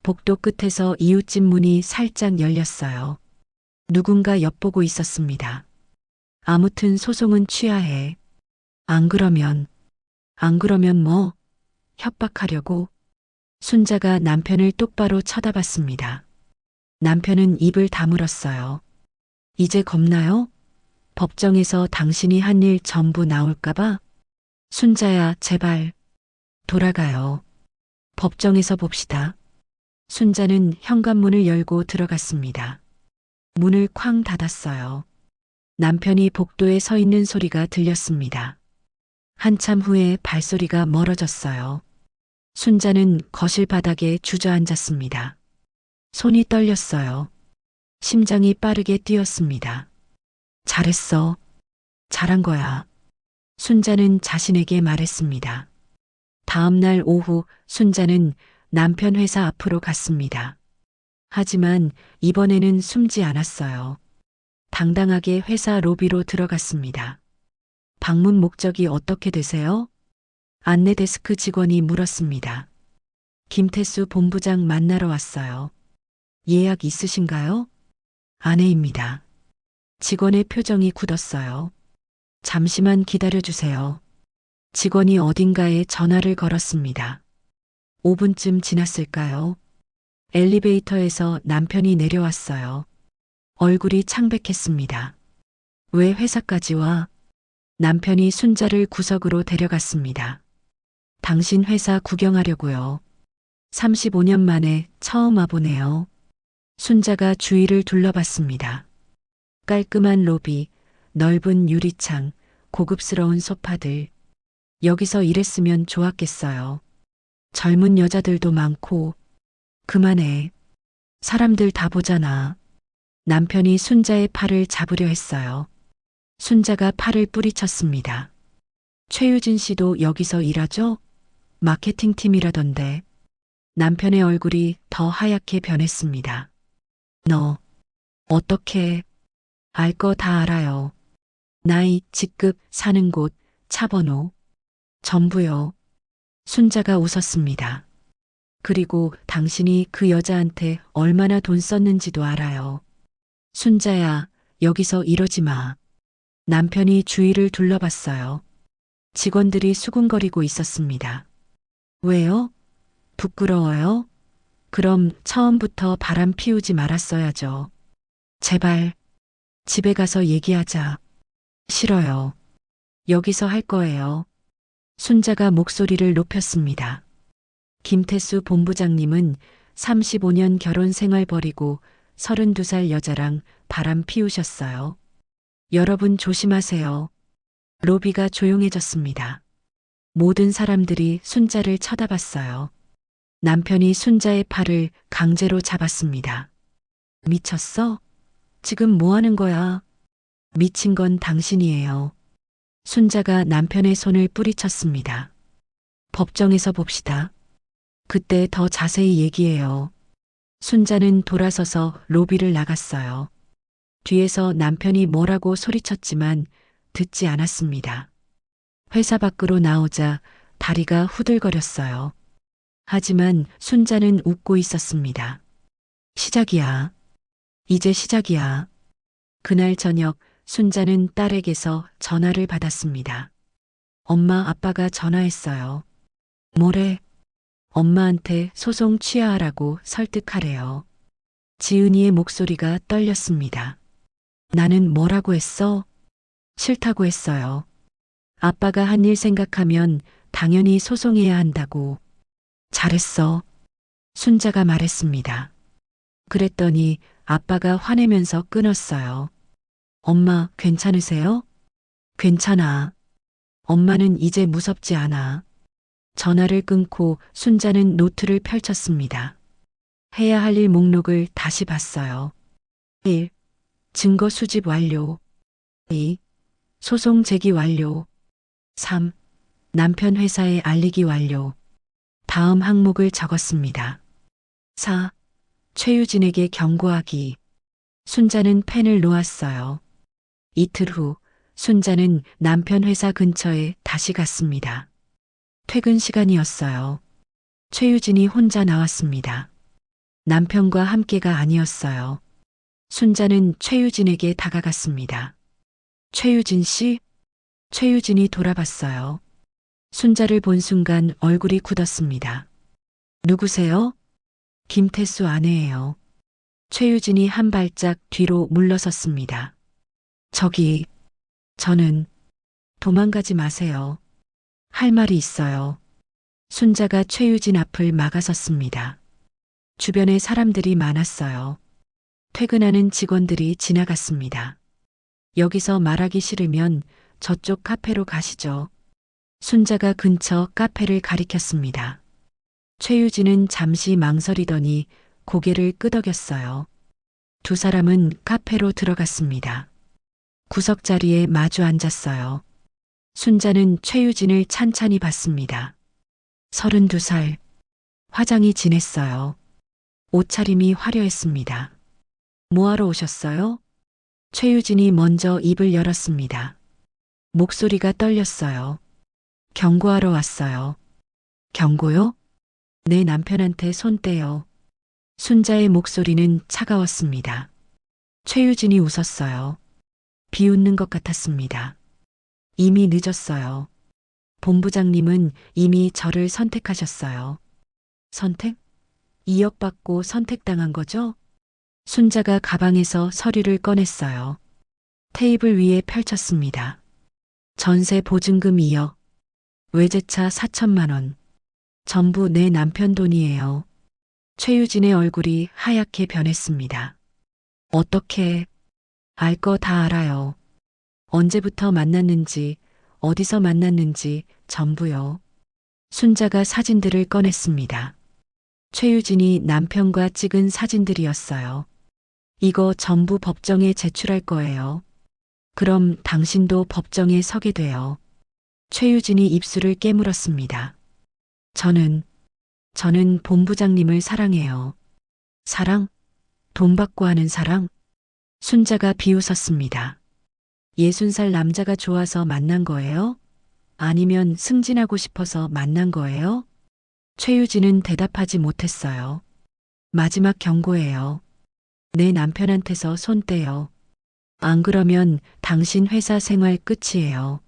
복도 끝에서 이웃집 문이 살짝 열렸어요. 누군가 엿보고 있었습니다. 아무튼 소송은 취하해. 안 그러면 뭐? 협박하려고? 순자가 남편을 똑바로 쳐다봤습니다. 남편은 입을 다물었어요. 이제 겁나요? 법정에서 당신이 한 일 전부 나올까봐? 순자야, 제발. 돌아가요. 법정에서 봅시다. 순자는 현관문을 열고 들어갔습니다. 문을 쾅 닫았어요. 남편이 복도에 서 있는 소리가 들렸습니다. 한참 후에 발소리가 멀어졌어요. 순자는 거실 바닥에 주저앉았습니다. 손이 떨렸어요. 심장이 빠르게 뛰었습니다. 잘했어. 잘한 거야. 순자는 자신에게 말했습니다. 다음 날 오후 순자는 남편 회사 앞으로 갔습니다. 하지만 이번에는 숨지 않았어요. 당당하게 회사 로비로 들어갔습니다. 방문 목적이 어떻게 되세요? 안내 데스크 직원이 물었습니다. 김태수 본부장 만나러 왔어요. 예약 있으신가요? 아내입니다. 직원의 표정이 굳었어요. 잠시만 기다려주세요. 직원이 어딘가에 전화를 걸었습니다. 5분쯤 지났을까요? 엘리베이터에서 남편이 내려왔어요. 얼굴이 창백했습니다. 왜 회사까지 와? 남편이 순자를 구석으로 데려갔습니다. 당신 회사 구경하려고요. 35년 만에 처음 와보네요. 순자가 주위를 둘러봤습니다. 깔끔한 로비, 넓은 유리창, 고급스러운 소파들. 여기서 일했으면 좋았겠어요. 젊은 여자들도 많고. 그만해. 사람들 다 보잖아. 남편이 순자의 팔을 잡으려 했어요. 순자가 팔을 뿌리쳤습니다. 최유진 씨도 여기서 일하죠? 마케팅 팀이라던데. 남편의 얼굴이 더 하얗게 변했습니다. 너, 어떻게, 알 거 다 알아요. 나이, 직급, 사는 곳, 차 번호. 전부요. 순자가 웃었습니다. 그리고 당신이 그 여자한테 얼마나 돈 썼는지도 알아요. 순자야, 여기서 이러지 마. 남편이 주위를 둘러봤어요. 직원들이 수군거리고 있었습니다. 왜요? 부끄러워요? 그럼 처음부터 바람 피우지 말았어야죠. 제발, 집에 가서 얘기하자. 싫어요. 여기서 할 거예요. 순자가 목소리를 높였습니다. 김태수 본부장님은 35년 결혼 생활 버리고 32살 여자랑 바람 피우셨어요. 여러분 조심하세요. 로비가 조용해졌습니다. 모든 사람들이 순자를 쳐다봤어요. 남편이 순자의 팔을 강제로 잡았습니다. 미쳤어? 지금 뭐 하는 거야? 미친 건 당신이에요. 순자가 남편의 손을 뿌리쳤습니다. 법정에서 봅시다. 그때 더 자세히 얘기해요. 순자는 돌아서서 로비를 나갔어요. 뒤에서 남편이 뭐라고 소리쳤지만 듣지 않았습니다. 회사 밖으로 나오자 다리가 후들거렸어요. 하지만 순자는 웃고 있었습니다. 시작이야. 이제 시작이야. 그날 저녁 순자는 딸에게서 전화를 받았습니다. 엄마, 아빠가 전화했어요. 뭐래? 엄마한테 소송 취하하라고 설득하래요. 지은이의 목소리가 떨렸습니다. 나는 뭐라고 했어? 싫다고 했어요. 아빠가 한 일 생각하면 당연히 소송해야 한다고. 잘했어. 순자가 말했습니다. 그랬더니 아빠가 화내면서 끊었어요. 엄마, 괜찮으세요? 괜찮아. 엄마는 이제 무섭지 않아. 전화를 끊고 순자는 노트를 펼쳤습니다. 해야 할 일 목록을 다시 봤어요. 1. 증거 수집 완료. 2. 소송 제기 완료. 3. 남편 회사에 알리기 완료. 다음 항목을 적었습니다. 4. 최유진에게 경고하기. 순자는 펜을 놓았어요. 이틀 후 순자는 남편 회사 근처에 다시 갔습니다. 퇴근 시간이었어요. 최유진이 혼자 나왔습니다. 남편과 함께가 아니었어요. 순자는 최유진에게 다가갔습니다. 최유진 씨? 최유진이 돌아봤어요. 순자를 본 순간 얼굴이 굳었습니다. 누구세요? 김태수 아내예요. 최유진이 한 발짝 뒤로 물러섰습니다. 저기, 저는 도망가지 마세요. 할 말이 있어요. 순자가 최유진 앞을 막아섰습니다. 주변에 사람들이 많았어요. 퇴근하는 직원들이 지나갔습니다. 여기서 말하기 싫으면 저쪽 카페로 가시죠. 순자가 근처 카페를 가리켰습니다. 최유진은 잠시 망설이더니 고개를 끄덕였어요. 두 사람은 카페로 들어갔습니다. 구석자리에 마주 앉았어요. 순자는 최유진을 찬찬히 봤습니다. 32살. 화장이 진했어요. 옷차림이 화려했습니다. 뭐하러 오셨어요? 최유진이 먼저 입을 열었습니다. 목소리가 떨렸어요. 경고하러 왔어요. 경고요? 내 남편한테 손 떼요. 순자의 목소리는 차가웠습니다. 최유진이 웃었어요. 비웃는 것 같았습니다. 이미 늦었어요. 본부장님은 이미 저를 선택하셨어요. 선택? 2억 받고 선택당한 거죠? 순자가 가방에서 서류를 꺼냈어요. 테이블 위에 펼쳤습니다. 전세 보증금 2억, 외제차 4천만 원. 전부 내 남편 돈이에요. 최유진의 얼굴이 하얗게 변했습니다. 어떻게? 알 거 다 알아요. 언제부터 만났는지, 어디서 만났는지 전부요. 순자가 사진들을 꺼냈습니다. 최유진이 남편과 찍은 사진들이었어요. 이거 전부 법정에 제출할 거예요. 그럼 당신도 법정에 서게 돼요. 최유진이 입술을 깨물었습니다. 저는 본부장님을 사랑해요. 사랑? 돈 받고 하는 사랑? 순자가 비웃었습니다. 60살 남자가 좋아서 만난 거예요? 아니면 승진하고 싶어서 만난 거예요? 최유진은 대답하지 못했어요. 마지막 경고예요. 내 남편한테서 손 떼요. 안 그러면 당신 회사 생활 끝이에요.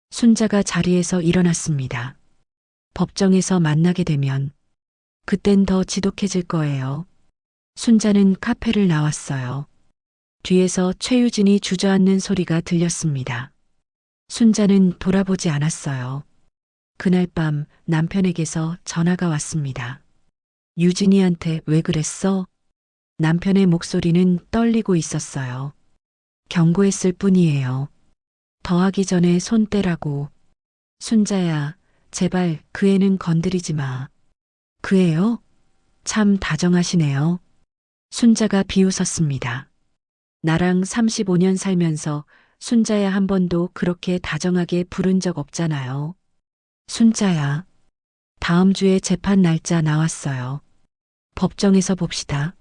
순자가 자리에서 일어났습니다. 법정에서 만나게 되면 그땐 더 지독해질 거예요. 순자는 카페를 나왔어요. 뒤에서 최유진이 주저앉는 소리가 들렸습니다. 순자는 돌아보지 않았어요. 그날 밤 남편에게서 전화가 왔습니다. 유진이한테 왜 그랬어? 남편의 목소리는 떨리고 있었어요. 경고했을 뿐이에요. 더하기 전에 손 떼라고. 순자야, 제발 그 애는 건드리지 마. 그 애요? 참 다정하시네요. 순자가 비웃었습니다. 나랑 35년 살면서 순자야 한 번도 그렇게 다정하게 부른 적 없잖아요. 순자야, 다음 주에 재판 날짜 나왔어요. 법정에서 봅시다.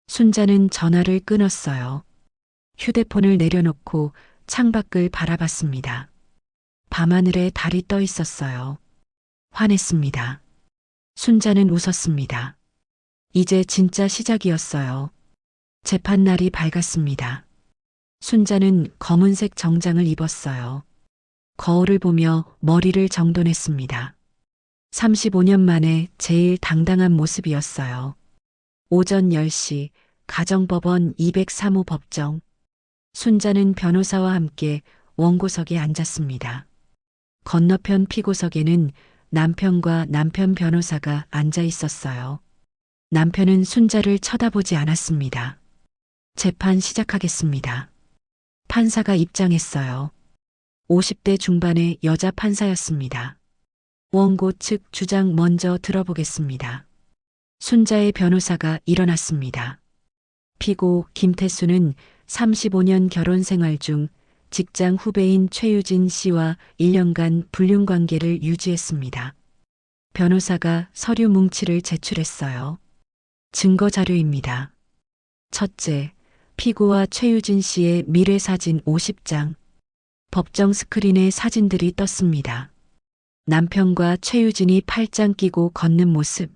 순자는 전화를 끊었어요. 휴대폰을 내려놓고 창밖을 바라봤습니다. 밤하늘에 달이 떠 있었어요. 화냈습니다. 순자는 웃었습니다. 이제 진짜 시작이었어요. 재판날이 밝았습니다. 순자는 검은색 정장을 입었어요. 거울을 보며 머리를 정돈했습니다. 35년 만에 제일 당당한 모습이었어요. 오전 10시 가정법원 203호 법정. 순자는 변호사와 함께 원고석에 앉았습니다. 건너편 피고석에는 남편과 남편 변호사가 앉아 있었어요. 남편은 순자를 쳐다보지 않았습니다. 재판 시작하겠습니다. 판사가 입장했어요. 50대 중반의 여자 판사였습니다. 원고 측 주장 먼저 들어보겠습니다. 순자의 변호사가 일어났습니다. 피고 김태수는 35년 결혼 생활 중 직장 후배인 최유진 씨와 1년간 불륜 관계를 유지했습니다. 변호사가 서류 뭉치를 제출했어요. 증거 자료입니다. 첫째, 피고와 최유진 씨의 미래 사진 50장. 법정 스크린에 사진들이 떴습니다. 남편과 최유진이 팔짱 끼고 걷는 모습,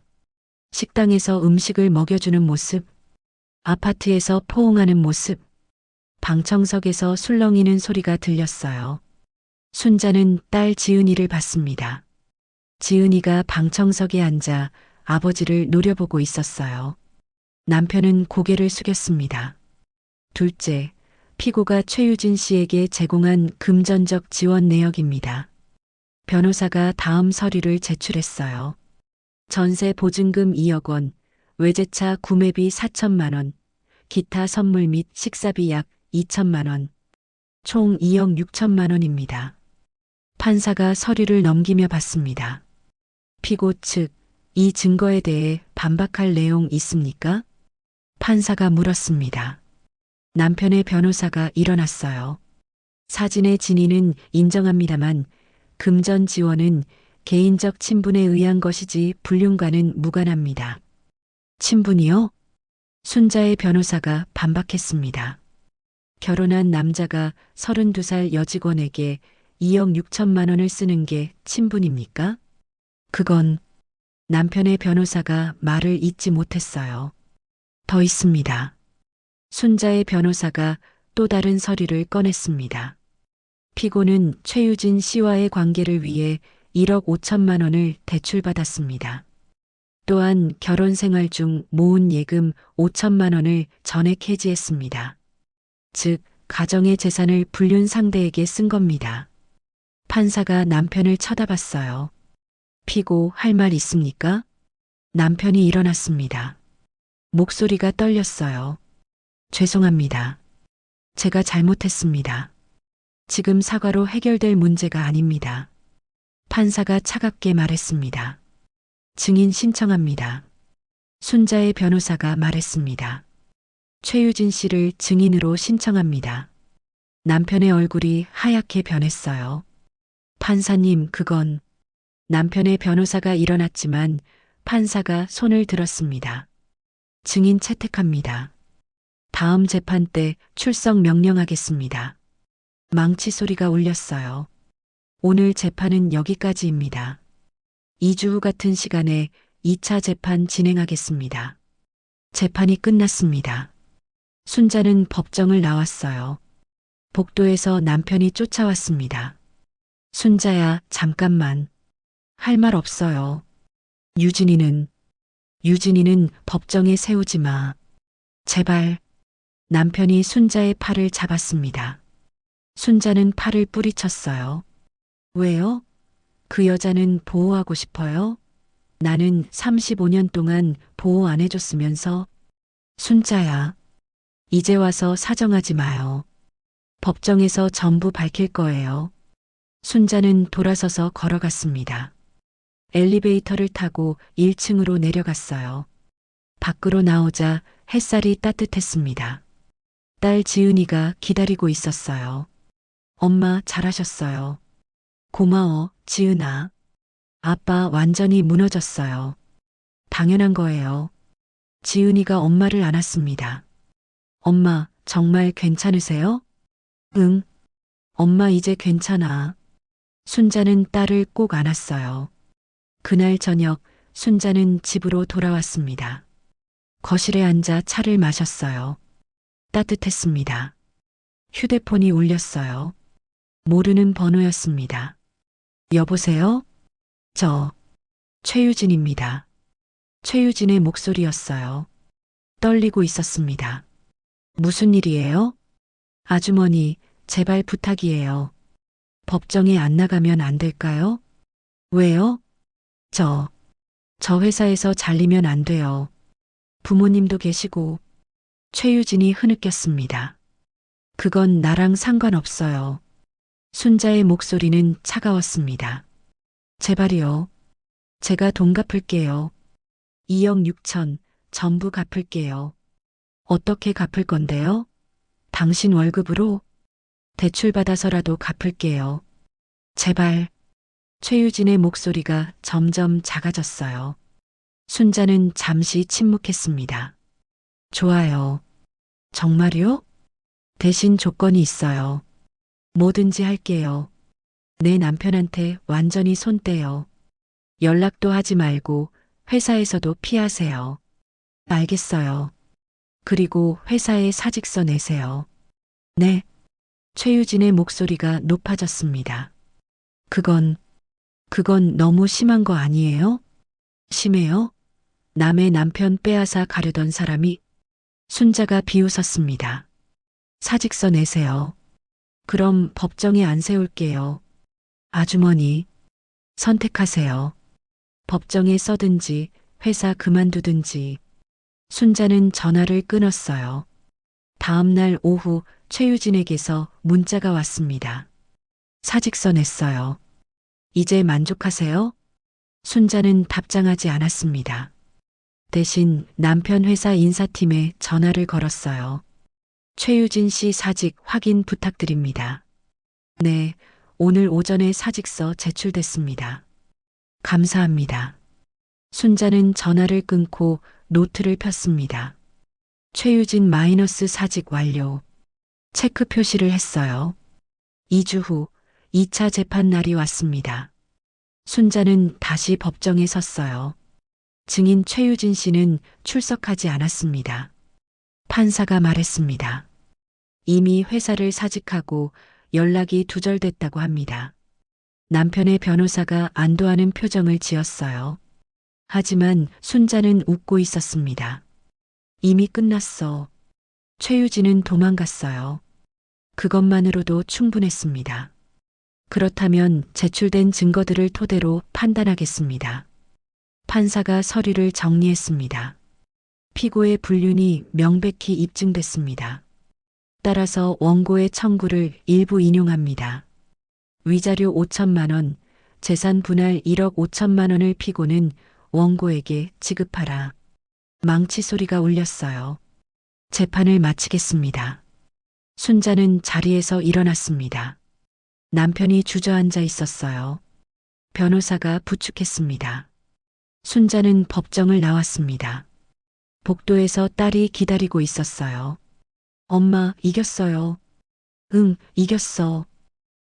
식당에서 음식을 먹여주는 모습, 아파트에서 포옹하는 모습, 방청석에서 술렁이는 소리가 들렸어요. 순자는 딸 지은이를 봤습니다. 지은이가 방청석에 앉아 아버지를 노려보고 있었어요. 남편은 고개를 숙였습니다. 둘째, 피고가 최유진 씨에게 제공한 금전적 지원 내역입니다. 변호사가 다음 서류를 제출했어요. 전세 보증금 2억 원, 외제차 구매비 4천만 원, 기타 선물 및 식사비 약 2천만 원, 총 2억 6천만 원입니다. 판사가 서류를 넘기며 봤습니다. 피고 측, 이 증거에 대해 반박할 내용 있습니까? 판사가 물었습니다. 남편의 변호사가 일어났어요. 사진의 진위는 인정합니다만 금전 지원은 개인적 친분에 의한 것이지 불륜과는 무관합니다. 친분이요? 순자의 변호사가 반박했습니다. 결혼한 남자가 32살 여직원에게 2억 6천만 원을 쓰는 게 친분입니까? 그건 남편의 변호사가 말을 잇지 못했어요. 더 있습니다. 순자의 변호사가 또 다른 서류를 꺼냈습니다. 피고는 최유진 씨와의 관계를 위해 1억 5천만 원을 대출받았습니다. 또한 결혼 생활 중 모은 예금 5천만 원을 전액 해지했습니다. 즉, 가정의 재산을 불륜 상대에게 쓴 겁니다. 판사가 남편을 쳐다봤어요. 피고 할 말 있습니까? 남편이 일어났습니다. 목소리가 떨렸어요. 죄송합니다. 제가 잘못했습니다. 지금 사과로 해결될 문제가 아닙니다. 판사가 차갑게 말했습니다. 증인 신청합니다. 순자의 변호사가 말했습니다. 최유진 씨를 증인으로 신청합니다. 남편의 얼굴이 하얗게 변했어요. 판사님, 그건 남편의 변호사가 일어났지만 판사가 손을 들었습니다. 증인 채택합니다. 다음 재판 때 출석 명령하겠습니다. 망치 소리가 울렸어요. 오늘 재판은 여기까지입니다. 2주 후 같은 시간에 2차 재판 진행하겠습니다. 재판이 끝났습니다. 순자는 법정을 나왔어요. 복도에서 남편이 쫓아왔습니다. 순자야, 잠깐만. 할 말 없어요. 유진이는 법정에 세우지 마. 제발. 남편이 순자의 팔을 잡았습니다. 순자는 팔을 뿌리쳤어요. 왜요? 그 여자는 보호하고 싶어요? 나는 35년 동안 보호 안 해줬으면서. 순자야, 이제 와서 사정하지 마요. 법정에서 전부 밝힐 거예요. 순자는 돌아서서 걸어갔습니다. 엘리베이터를 타고 1층으로 내려갔어요. 밖으로 나오자 햇살이 따뜻했습니다. 딸 지은이가 기다리고 있었어요. 엄마, 잘하셨어요. 고마워, 지은아. 아빠 완전히 무너졌어요. 당연한 거예요. 지은이가 엄마를 안았습니다. 엄마, 정말 괜찮으세요? 응. 엄마 이제 괜찮아. 순자는 딸을 꼭 안았어요. 그날 저녁 순자는 집으로 돌아왔습니다. 거실에 앉아 차를 마셨어요. 따뜻했습니다. 휴대폰이 울렸어요. 모르는 번호였습니다. 여보세요? 저 최유진입니다. 최유진의 목소리였어요. 떨리고 있었습니다. 무슨 일이에요? 아주머니, 제발 부탁이에요. 법정에 안 나가면 안 될까요? 왜요? 저 회사에서 잘리면 안 돼요. 부모님도 계시고. 최유진이 흐느꼈습니다. 그건 나랑 상관없어요. 순자의 목소리는 차가웠습니다. 제발이요. 제가 돈 갚을게요. 2억 6천 전부 갚을게요. 어떻게 갚을 건데요? 당신 월급으로? 대출받아서라도 갚을게요. 제발. 최유진의 목소리가 점점 작아졌어요. 순자는 잠시 침묵했습니다. 좋아요. 정말요? 대신 조건이 있어요. 뭐든지 할게요. 내 남편한테 완전히 손 떼요. 연락도 하지 말고 회사에서도 피하세요. 알겠어요. 그리고 회사에 사직서 내세요. 네. 최유진의 목소리가 높아졌습니다. 그건 너무 심한 거 아니에요? 심해요? 남의 남편 빼앗아 가려던 사람이. 순자가 비웃었습니다. 사직서 내세요. 그럼 법정에 안 세울게요. 아주머니, 선택하세요. 법정에 써든지 회사 그만두든지. 순자는 전화를 끊었어요. 다음 날 오후 최유진에게서 문자가 왔습니다. 사직서 냈어요. 이제 만족하세요? 순자는 답장하지 않았습니다. 대신 남편 회사 인사팀에 전화를 걸었어요. 최유진 씨 사직 확인 부탁드립니다. 네, 오늘 오전에 사직서 제출됐습니다. 감사합니다. 순자는 전화를 끊고 노트를 폈습니다. 최유진 마이너스 사직 완료. 체크 표시를 했어요. 2주 후 2차 재판 날이 왔습니다. 순자는 다시 법정에 섰어요. 증인 최유진 씨는 출석하지 않았습니다. 판사가 말했습니다. 이미 회사를 사직하고 연락이 두절됐다고 합니다. 남편의 변호사가 안도하는 표정을 지었어요. 하지만 순자는 웃고 있었습니다. 이미 끝났어. 최유진은 도망갔어요. 그것만으로도 충분했습니다. 그렇다면 제출된 증거들을 토대로 판단하겠습니다. 판사가 서류를 정리했습니다. 피고의 불륜이 명백히 입증됐습니다. 따라서 원고의 청구를 일부 인용합니다. 위자료 5천만 원, 재산 분할 1억 5천만 원을 피고는 원고에게 지급하라. 망치 소리가 울렸어요. 재판을 마치겠습니다. 순자는 자리에서 일어났습니다. 남편이 주저앉아 있었어요. 변호사가 부축했습니다. 순자는 법정을 나왔습니다. 복도에서 딸이 기다리고 있었어요. 엄마, 이겼어요. 응, 이겼어.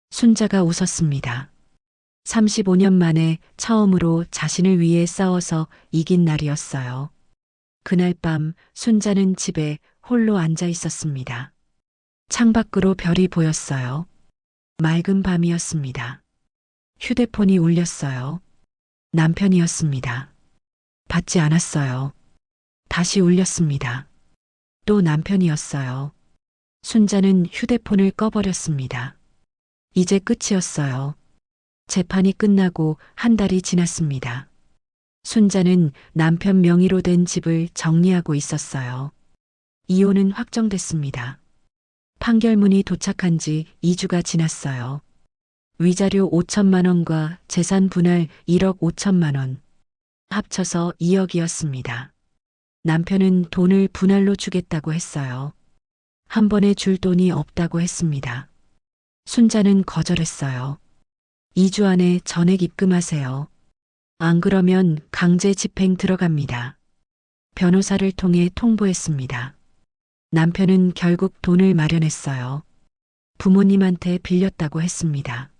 순자가 웃었습니다. 35년 만에 처음으로 자신을 위해 싸워서 이긴 날이었어요. 그날 밤 순자는 집에 홀로 앉아 있었습니다. 창밖으로 별이 보였어요. 맑은 밤이었습니다. 휴대폰이 울렸어요. 남편이었습니다. 받지 않았어요. 다시 울렸습니다. 또 남편이었어요. 순자는 휴대폰을 꺼버렸습니다. 이제 끝이었어요. 재판이 끝나고 한 달이 지났습니다. 순자는 남편 명의로 된 집을 정리하고 있었어요. 이혼은 확정됐습니다. 판결문이 도착한 지 2주가 지났어요. 위자료 5천만 원과 재산 분할 1억 5천만 원. 합쳐서 2억이었습니다. 남편은 돈을 분할로 주겠다고 했어요. 한 번에 줄 돈이 없다고 했습니다. 순자는 거절했어요. 2주 안에 전액 입금하세요. 안 그러면 강제 집행 들어갑니다. 변호사를 통해 통보했습니다. 남편은 결국 돈을 마련했어요. 부모님한테 빌렸다고 했습니다.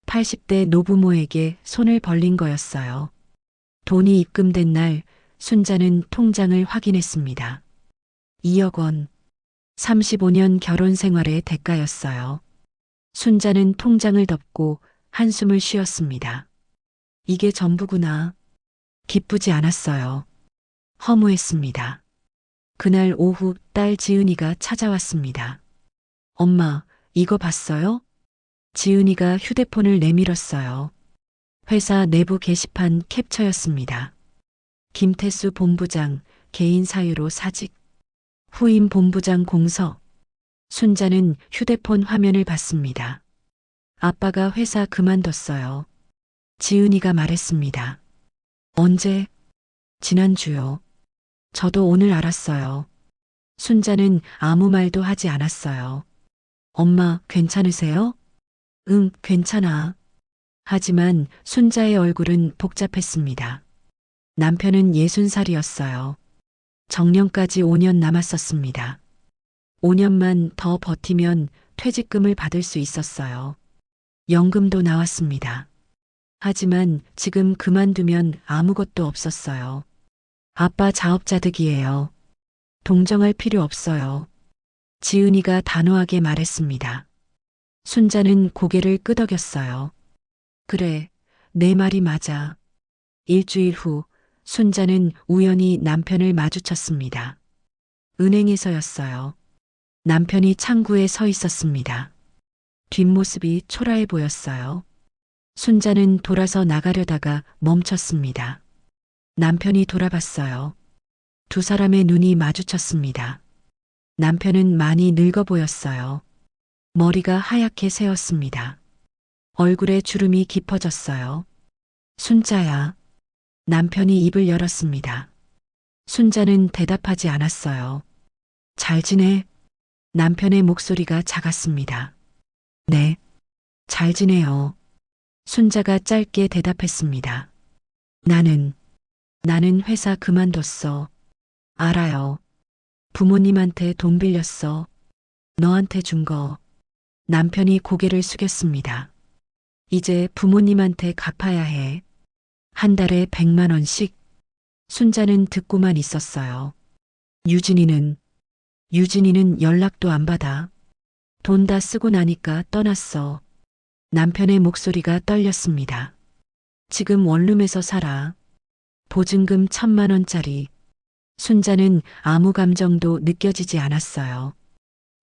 80대 노부모에게 손을 벌린 거였어요. 돈이 입금된 날 순자는 통장을 확인했습니다. 2억 원. 35년 결혼 생활의 대가였어요. 순자는 통장을 덮고 한숨을 쉬었습니다. 이게 전부구나. 기쁘지 않았어요. 허무했습니다. 그날 오후 딸 지은이가 찾아왔습니다. 엄마, 이거 봤어요? 지은이가 휴대폰을 내밀었어요. 회사 내부 게시판 캡처였습니다. 김태수 본부장 개인 사유로 사직. 후임 본부장 공서. 순자는 휴대폰 화면을 봤습니다. 아빠가 회사 그만뒀어요. 지은이가 말했습니다. 언제? 지난주요. 저도 오늘 알았어요. 순자는 아무 말도 하지 않았어요. 엄마, 괜찮으세요? 응, 괜찮아. 하지만 순자의 얼굴은 복잡했습니다. 남편은 60살이었어요. 정년까지 5년 남았었습니다. 5년만 더 버티면 퇴직금을 받을 수 있었어요. 연금도 나왔습니다. 하지만 지금 그만두면 아무것도 없었어요. 아빠 자업자득이에요. 동정할 필요 없어요. 지은이가 단호하게 말했습니다. 순자는 고개를 끄덕였어요. 그래, 내 말이 맞아. 일주일 후 순자는 우연히 남편을 마주쳤습니다. 은행에서였어요. 남편이 창구에 서 있었습니다. 뒷모습이 초라해 보였어요. 순자는 돌아서 나가려다가 멈췄습니다. 남편이 돌아봤어요. 두 사람의 눈이 마주쳤습니다. 남편은 많이 늙어 보였어요. 머리가 하얗게 새었습니다. 얼굴에 주름이 깊어졌어요. 순자야. 남편이 입을 열었습니다. 순자는 대답하지 않았어요. 잘 지내? 남편의 목소리가 작았습니다. 네. 잘 지내요. 순자가 짧게 대답했습니다. 나는 회사 그만뒀어. 알아요. 부모님한테 돈 빌렸어. 너한테 준 거. 남편이 고개를 숙였습니다. 이제 부모님한테 갚아야 해. 한 달에 100만 원씩. 순자는 듣고만 있었어요. 유진이는 연락도 안 받아. 돈 다 쓰고 나니까 떠났어. 남편의 목소리가 떨렸습니다. 지금 원룸에서 살아. 보증금 1,000만 원짜리. 순자는 아무 감정도 느껴지지 않았어요.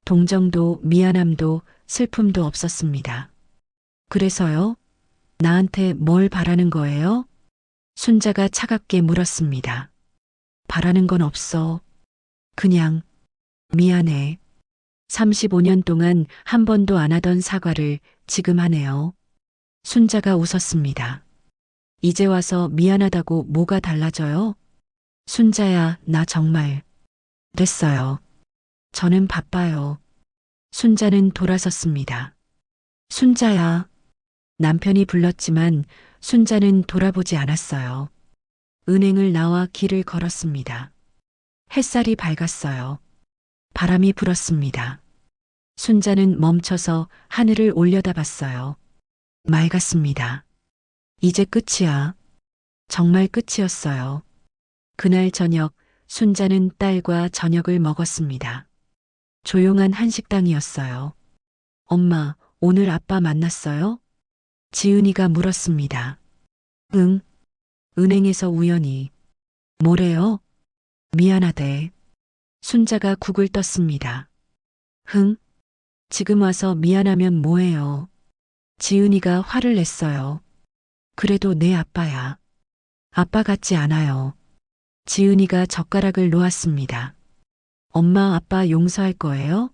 동정도 미안함도 슬픔도 없었습니다. 그래서요? 나한테 뭘 바라는 거예요? 순자가 차갑게 물었습니다. 바라는 건 없어. 그냥 미안해. 35년 동안 한 번도 안 하던 사과를 지금 하네요. 순자가 웃었습니다. 이제 와서 미안하다고 뭐가 달라져요? 순자야, 나 정말. 됐어요. 저는 바빠요. 순자는 돌아섰습니다. 순자야. 남편이 불렀지만 순자는 돌아보지 않았어요. 은행을 나와 길을 걸었습니다. 햇살이 밝았어요. 바람이 불었습니다. 순자는 멈춰서 하늘을 올려다봤어요. 맑았습니다. 이제 끝이야. 정말 끝이었어요. 그날 저녁 순자는 딸과 저녁을 먹었습니다. 조용한 한식당이었어요. 엄마, 오늘 아빠 만났어요? 지은이가 물었습니다. 응. 은행에서 우연히. 뭐래요? 미안하대. 순자가 국을 떴습니다. 흥? 지금 와서 미안하면 뭐해요? 지은이가 화를 냈어요. 그래도 내 아빠야. 아빠 같지 않아요. 지은이가 젓가락을 놓았습니다. 엄마 아빠 용서할 거예요?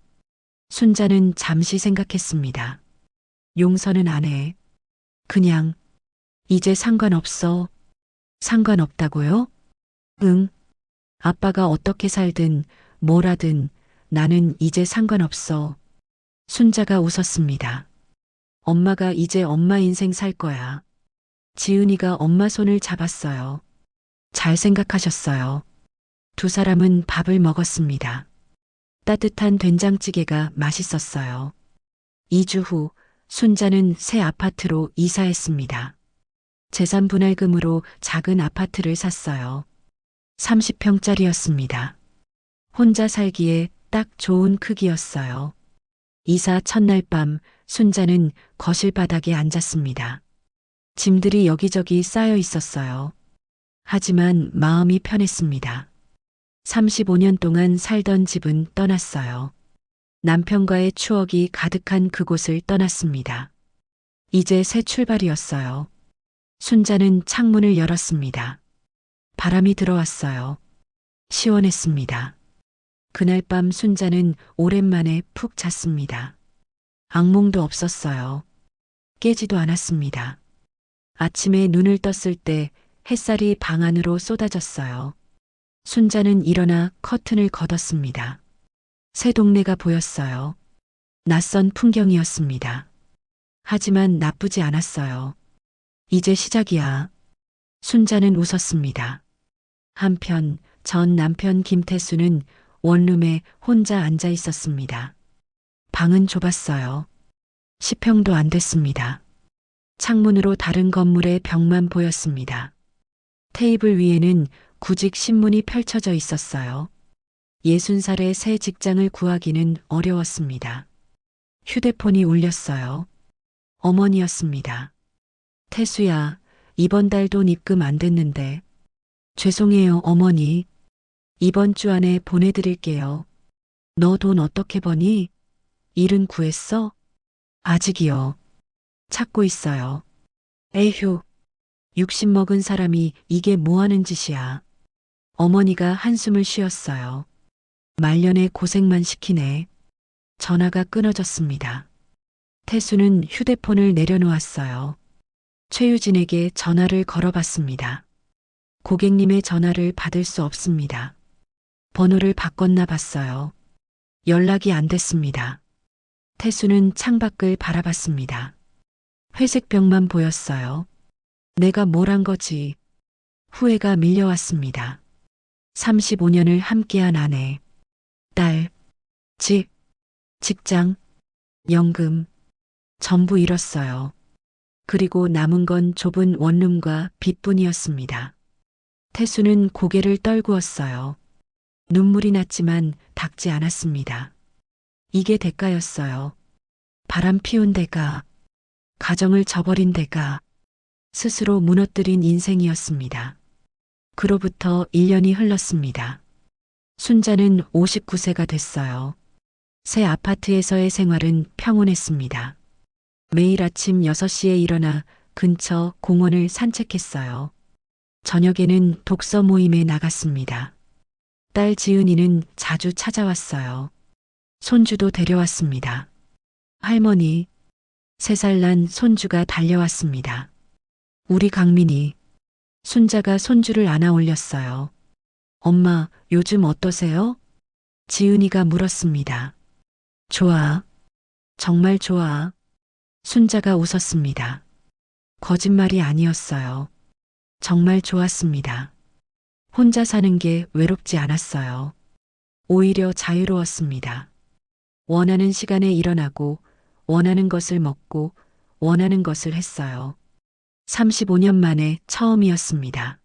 순자는 잠시 생각했습니다. 용서는 안 해. 그냥 이제 상관없어. 상관없다고요? 응. 아빠가 어떻게 살든 뭘 하든 나는 이제 상관없어. 순자가 웃었습니다. 엄마가 이제 엄마 인생 살 거야. 지은이가 엄마 손을 잡았어요. 잘 생각하셨어요. 두 사람은 밥을 먹었습니다. 따뜻한 된장찌개가 맛있었어요. 2주 후 순자는 새 아파트로 이사했습니다. 재산 분할금으로 작은 아파트를 샀어요. 30평짜리였습니다. 혼자 살기에 딱 좋은 크기였어요. 이사 첫날 밤 순자는 거실 바닥에 앉았습니다. 짐들이 여기저기 쌓여 있었어요. 하지만 마음이 편했습니다. 35년 동안 살던 집은 떠났어요. 남편과의 추억이 가득한 그곳을 떠났습니다. 이제 새 출발이었어요. 순자는 창문을 열었습니다. 바람이 들어왔어요. 시원했습니다. 그날 밤 순자는 오랜만에 푹 잤습니다. 악몽도 없었어요. 깨지도 않았습니다. 아침에 눈을 떴을 때 햇살이 방 안으로 쏟아졌어요. 순자는 일어나 커튼을 걷었습니다. 새 동네가 보였어요. 낯선 풍경이었습니다. 하지만 나쁘지 않았어요. 이제 시작이야. 순자는 웃었습니다. 한편 전 남편 김태수는 원룸에 혼자 앉아 있었습니다. 방은 좁았어요. 10평도 안 됐습니다. 창문으로 다른 건물의 벽만 보였습니다. 테이블 위에는 구직 신문이 펼쳐져 있었어요. 60살의 새 직장을 구하기는 어려웠습니다. 휴대폰이 울렸어요. 어머니였습니다. 태수야, 이번 달 돈 입금 안 됐는데. 죄송해요, 어머니. 이번 주 안에 보내드릴게요. 너 돈 어떻게 버니? 일은 구했어? 아직이요. 찾고 있어요. 에휴, 60 먹은 사람이 이게 뭐 하는 짓이야. 어머니가 한숨을 쉬었어요. 말년에 고생만 시키네. 전화가 끊어졌습니다. 태수는 휴대폰을 내려놓았어요. 최유진에게 전화를 걸어봤습니다. 고객님의 전화를 받을 수 없습니다. 번호를 바꿨나 봤어요. 연락이 안 됐습니다. 태수는 창밖을 바라봤습니다. 회색 벽만 보였어요. 내가 뭘 한 거지. 후회가 밀려왔습니다. 35년을 함께한 아내, 딸, 집, 직장, 연금, 전부 잃었어요. 그리고 남은 건 좁은 원룸과 빚뿐이었습니다. 태수는 고개를 떨구었어요. 눈물이 났지만 닦지 않았습니다. 이게 대가였어요. 바람 피운 대가, 가정을 저버린 대가, 스스로 무너뜨린 인생이었습니다. 그로부터 1년이 흘렀습니다. 순자는 59세가 됐어요. 새 아파트에서의 생활은 평온했습니다. 매일 아침 6시에 일어나 근처 공원을 산책했어요. 저녁에는 독서 모임에 나갔습니다. 딸 지은이는 자주 찾아왔어요. 손주도 데려왔습니다. 할머니, 3살 난 손주가 달려왔습니다. 우리 강민이. 순자가 손주를 안아 올렸어요. 엄마, 요즘 어떠세요? 지은이가 물었습니다. 좋아. 정말 좋아. 순자가 웃었습니다. 거짓말이 아니었어요. 정말 좋았습니다. 혼자 사는 게 외롭지 않았어요. 오히려 자유로웠습니다. 원하는 시간에 일어나고, 원하는 것을 먹고, 원하는 것을 했어요. 35년 만에 처음이었습니다.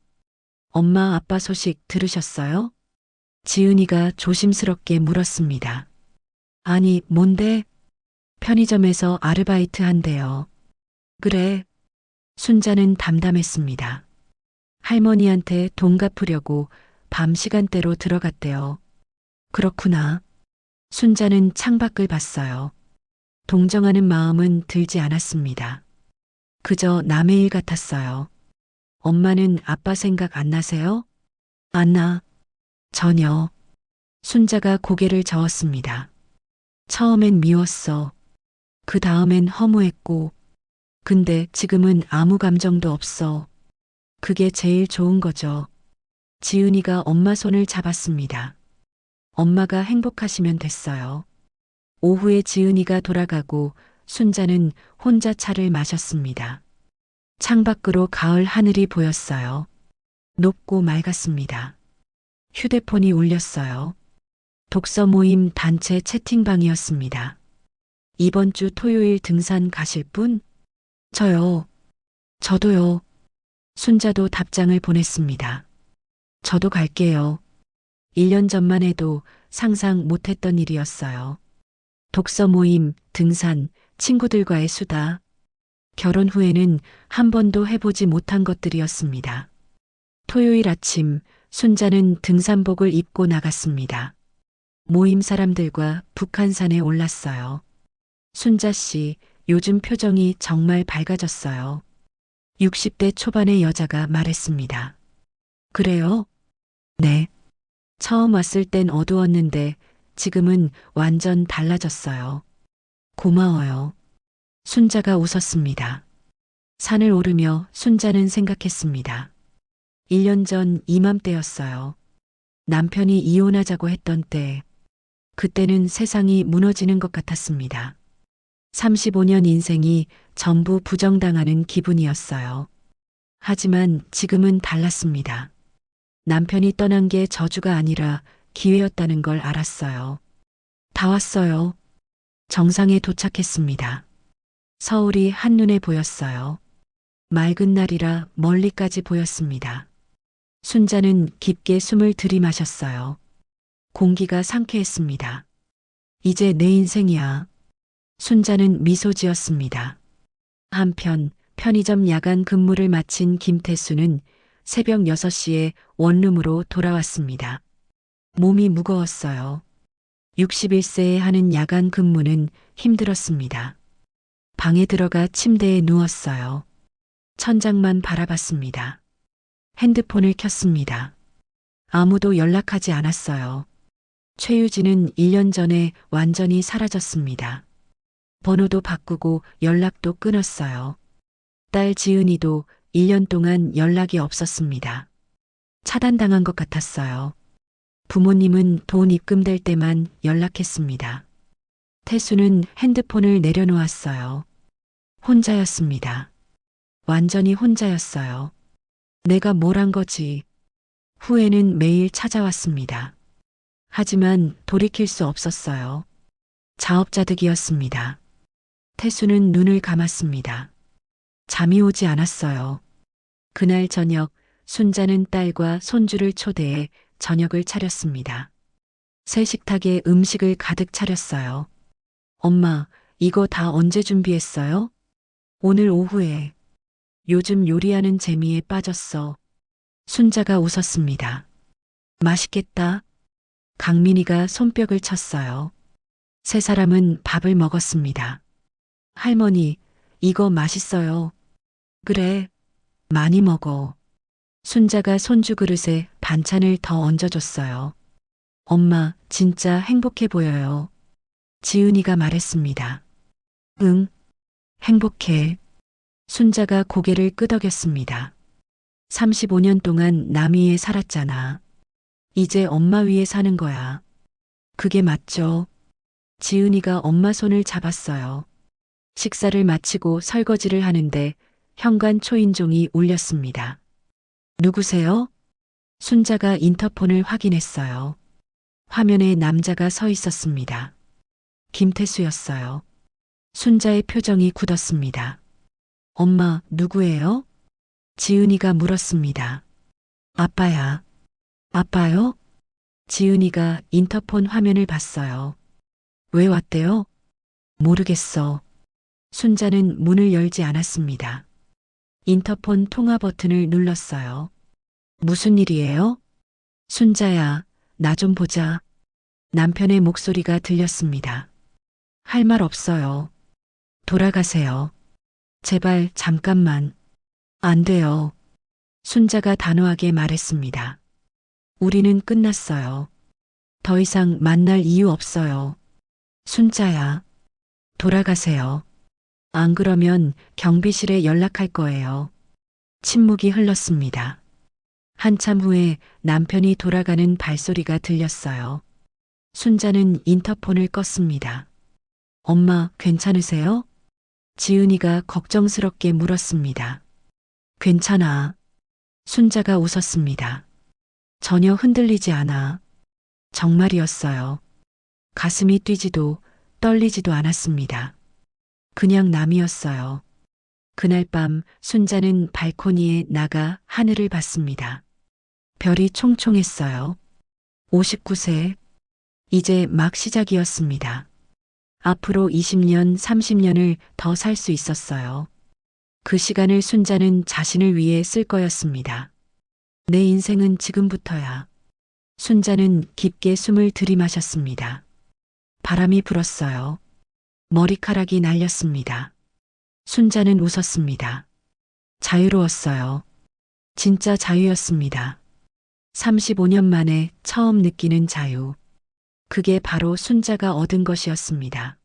엄마 아빠 소식 들으셨어요? 지은이가 조심스럽게 물었습니다. 아니, 뭔데? 편의점에서 아르바이트 한대요. 그래. 순자는 담담했습니다. 할머니한테 돈 갚으려고 밤 시간대로 들어갔대요. 그렇구나. 순자는 창밖을 봤어요. 동정하는 마음은 들지 않았습니다. 그저 남의 일 같았어요. 엄마는 아빠 생각 안 나세요? 안 나. 전혀. 순자가 고개를 저었습니다. 처음엔 미웠어. 그 다음엔 허무했고, 근데 지금은 아무 감정도 없어. 그게 제일 좋은 거죠. 지은이가 엄마 손을 잡았습니다. 엄마가 행복하시면 됐어요. 오후에 지은이가 돌아가고 순자는 혼자 차를 마셨습니다. 창밖으로 가을 하늘이 보였어요. 높고 맑았습니다. 휴대폰이 울렸어요. 독서 모임 단체 채팅방이었습니다. 이번 주 토요일 등산 가실 분? 저요. 저도요. 순자도 답장을 보냈습니다. 저도 갈게요. 1년 전만 해도 상상 못했던 일이었어요. 독서 모임, 등산, 친구들과의 수다. 결혼 후에는 한 번도 해보지 못한 것들이었습니다. 토요일 아침, 순자는 등산복을 입고 나갔습니다. 모임 사람들과 북한산에 올랐어요. 순자 씨, 요즘 표정이 정말 밝아졌어요. 60대 초반의 여자가 말했습니다. 그래요? 네. 처음 왔을 땐 어두웠는데 지금은 완전 달라졌어요. 고마워요. 순자가 웃었습니다. 산을 오르며 순자는 생각했습니다. 1년 전 이맘때였어요. 남편이 이혼하자고 했던 때, 그때는 세상이 무너지는 것 같았습니다. 35년 인생이 전부 부정당하는 기분이었어요. 하지만 지금은 달랐습니다. 남편이 떠난 게 저주가 아니라 기회였다는 걸 알았어요. 다 왔어요. 정상에 도착했습니다. 서울이 한눈에 보였어요. 맑은 날이라 멀리까지 보였습니다. 순자는 깊게 숨을 들이마셨어요. 공기가 상쾌했습니다. 이제 내 인생이야. 순자는 미소 지었습니다. 한편 편의점 야간 근무를 마친 김태수는 새벽 6시에 원룸으로 돌아왔습니다. 몸이 무거웠어요. 61세에 하는 야간 근무는 힘들었습니다. 방에 들어가 침대에 누웠어요. 천장만 바라봤습니다. 핸드폰을 켰습니다. 아무도 연락하지 않았어요. 최유진은 1년 전에 완전히 사라졌습니다. 번호도 바꾸고 연락도 끊었어요. 딸 지은이도 1년 동안 연락이 없었습니다. 차단당한 것 같았어요. 부모님은 돈 입금될 때만 연락했습니다. 태수는 핸드폰을 내려놓았어요. 혼자였습니다. 완전히 혼자였어요. 내가 뭘 한 거지? 후회는 매일 찾아왔습니다. 하지만 돌이킬 수 없었어요. 자업자득이었습니다. 태수는 눈을 감았습니다. 잠이 오지 않았어요. 그날 저녁 순자는 딸과 손주를 초대해 저녁을 차렸습니다. 새 식탁에 음식을 가득 차렸어요. 엄마, 이거 다 언제 준비했어요? 오늘 오후에. 요즘 요리하는 재미에 빠졌어. 순자가 웃었습니다. 맛있겠다. 강민이가 손뼉을 쳤어요. 세 사람은 밥을 먹었습니다. 할머니, 이거 맛있어요. 그래, 많이 먹어. 순자가 손주 그릇에 반찬을 더 얹어줬어요. 엄마, 진짜 행복해 보여요. 지은이가 말했습니다. 응, 행복해. 순자가 고개를 끄덕였습니다. 35년 동안 남 위에 살았잖아. 이제 엄마 위에 사는 거야. 그게 맞죠? 지은이가 엄마 손을 잡았어요. 식사를 마치고 설거지를 하는데 현관 초인종이 울렸습니다. 누구세요? 순자가 인터폰을 확인했어요. 화면에 남자가 서 있었습니다. 김태수였어요. 순자의 표정이 굳었습니다. 엄마, 누구예요? 지은이가 물었습니다. 아빠야. 아빠요? 지은이가 인터폰 화면을 봤어요. 왜 왔대요? 모르겠어. 순자는 문을 열지 않았습니다. 인터폰 통화 버튼을 눌렀어요. 무슨 일이에요? 순자야, 나 좀 보자. 남편의 목소리가 들렸습니다. 할 말 없어요. 돌아가세요. 제발 잠깐만. 안 돼요. 순자가 단호하게 말했습니다. 우리는 끝났어요. 더 이상 만날 이유 없어요. 순자야, 돌아가세요. 안 그러면 경비실에 연락할 거예요. 침묵이 흘렀습니다. 한참 후에 남편이 돌아가는 발소리가 들렸어요. 순자는 인터폰을 껐습니다. 엄마, 괜찮으세요? 지은이가 걱정스럽게 물었습니다. 괜찮아. 순자가 웃었습니다. 전혀 흔들리지 않아. 정말이었어요. 가슴이 뛰지도 떨리지도 않았습니다. 그냥 남이었어요. 그날 밤 순자는 발코니에 나가 하늘을 봤습니다. 별이 총총했어요. 59세. 이제 막 시작이었습니다. 앞으로 20년, 30년을 더 살 수 있었어요. 그 시간을 순자는 자신을 위해 쓸 거였습니다. 내 인생은 지금부터야. 순자는 깊게 숨을 들이마셨습니다. 바람이 불었어요. 머리카락이 날렸습니다. 순자는 웃었습니다. 자유로웠어요. 진짜 자유였습니다. 35년 만에 처음 느끼는 자유. 그게 바로 순자가 얻은 것이었습니다.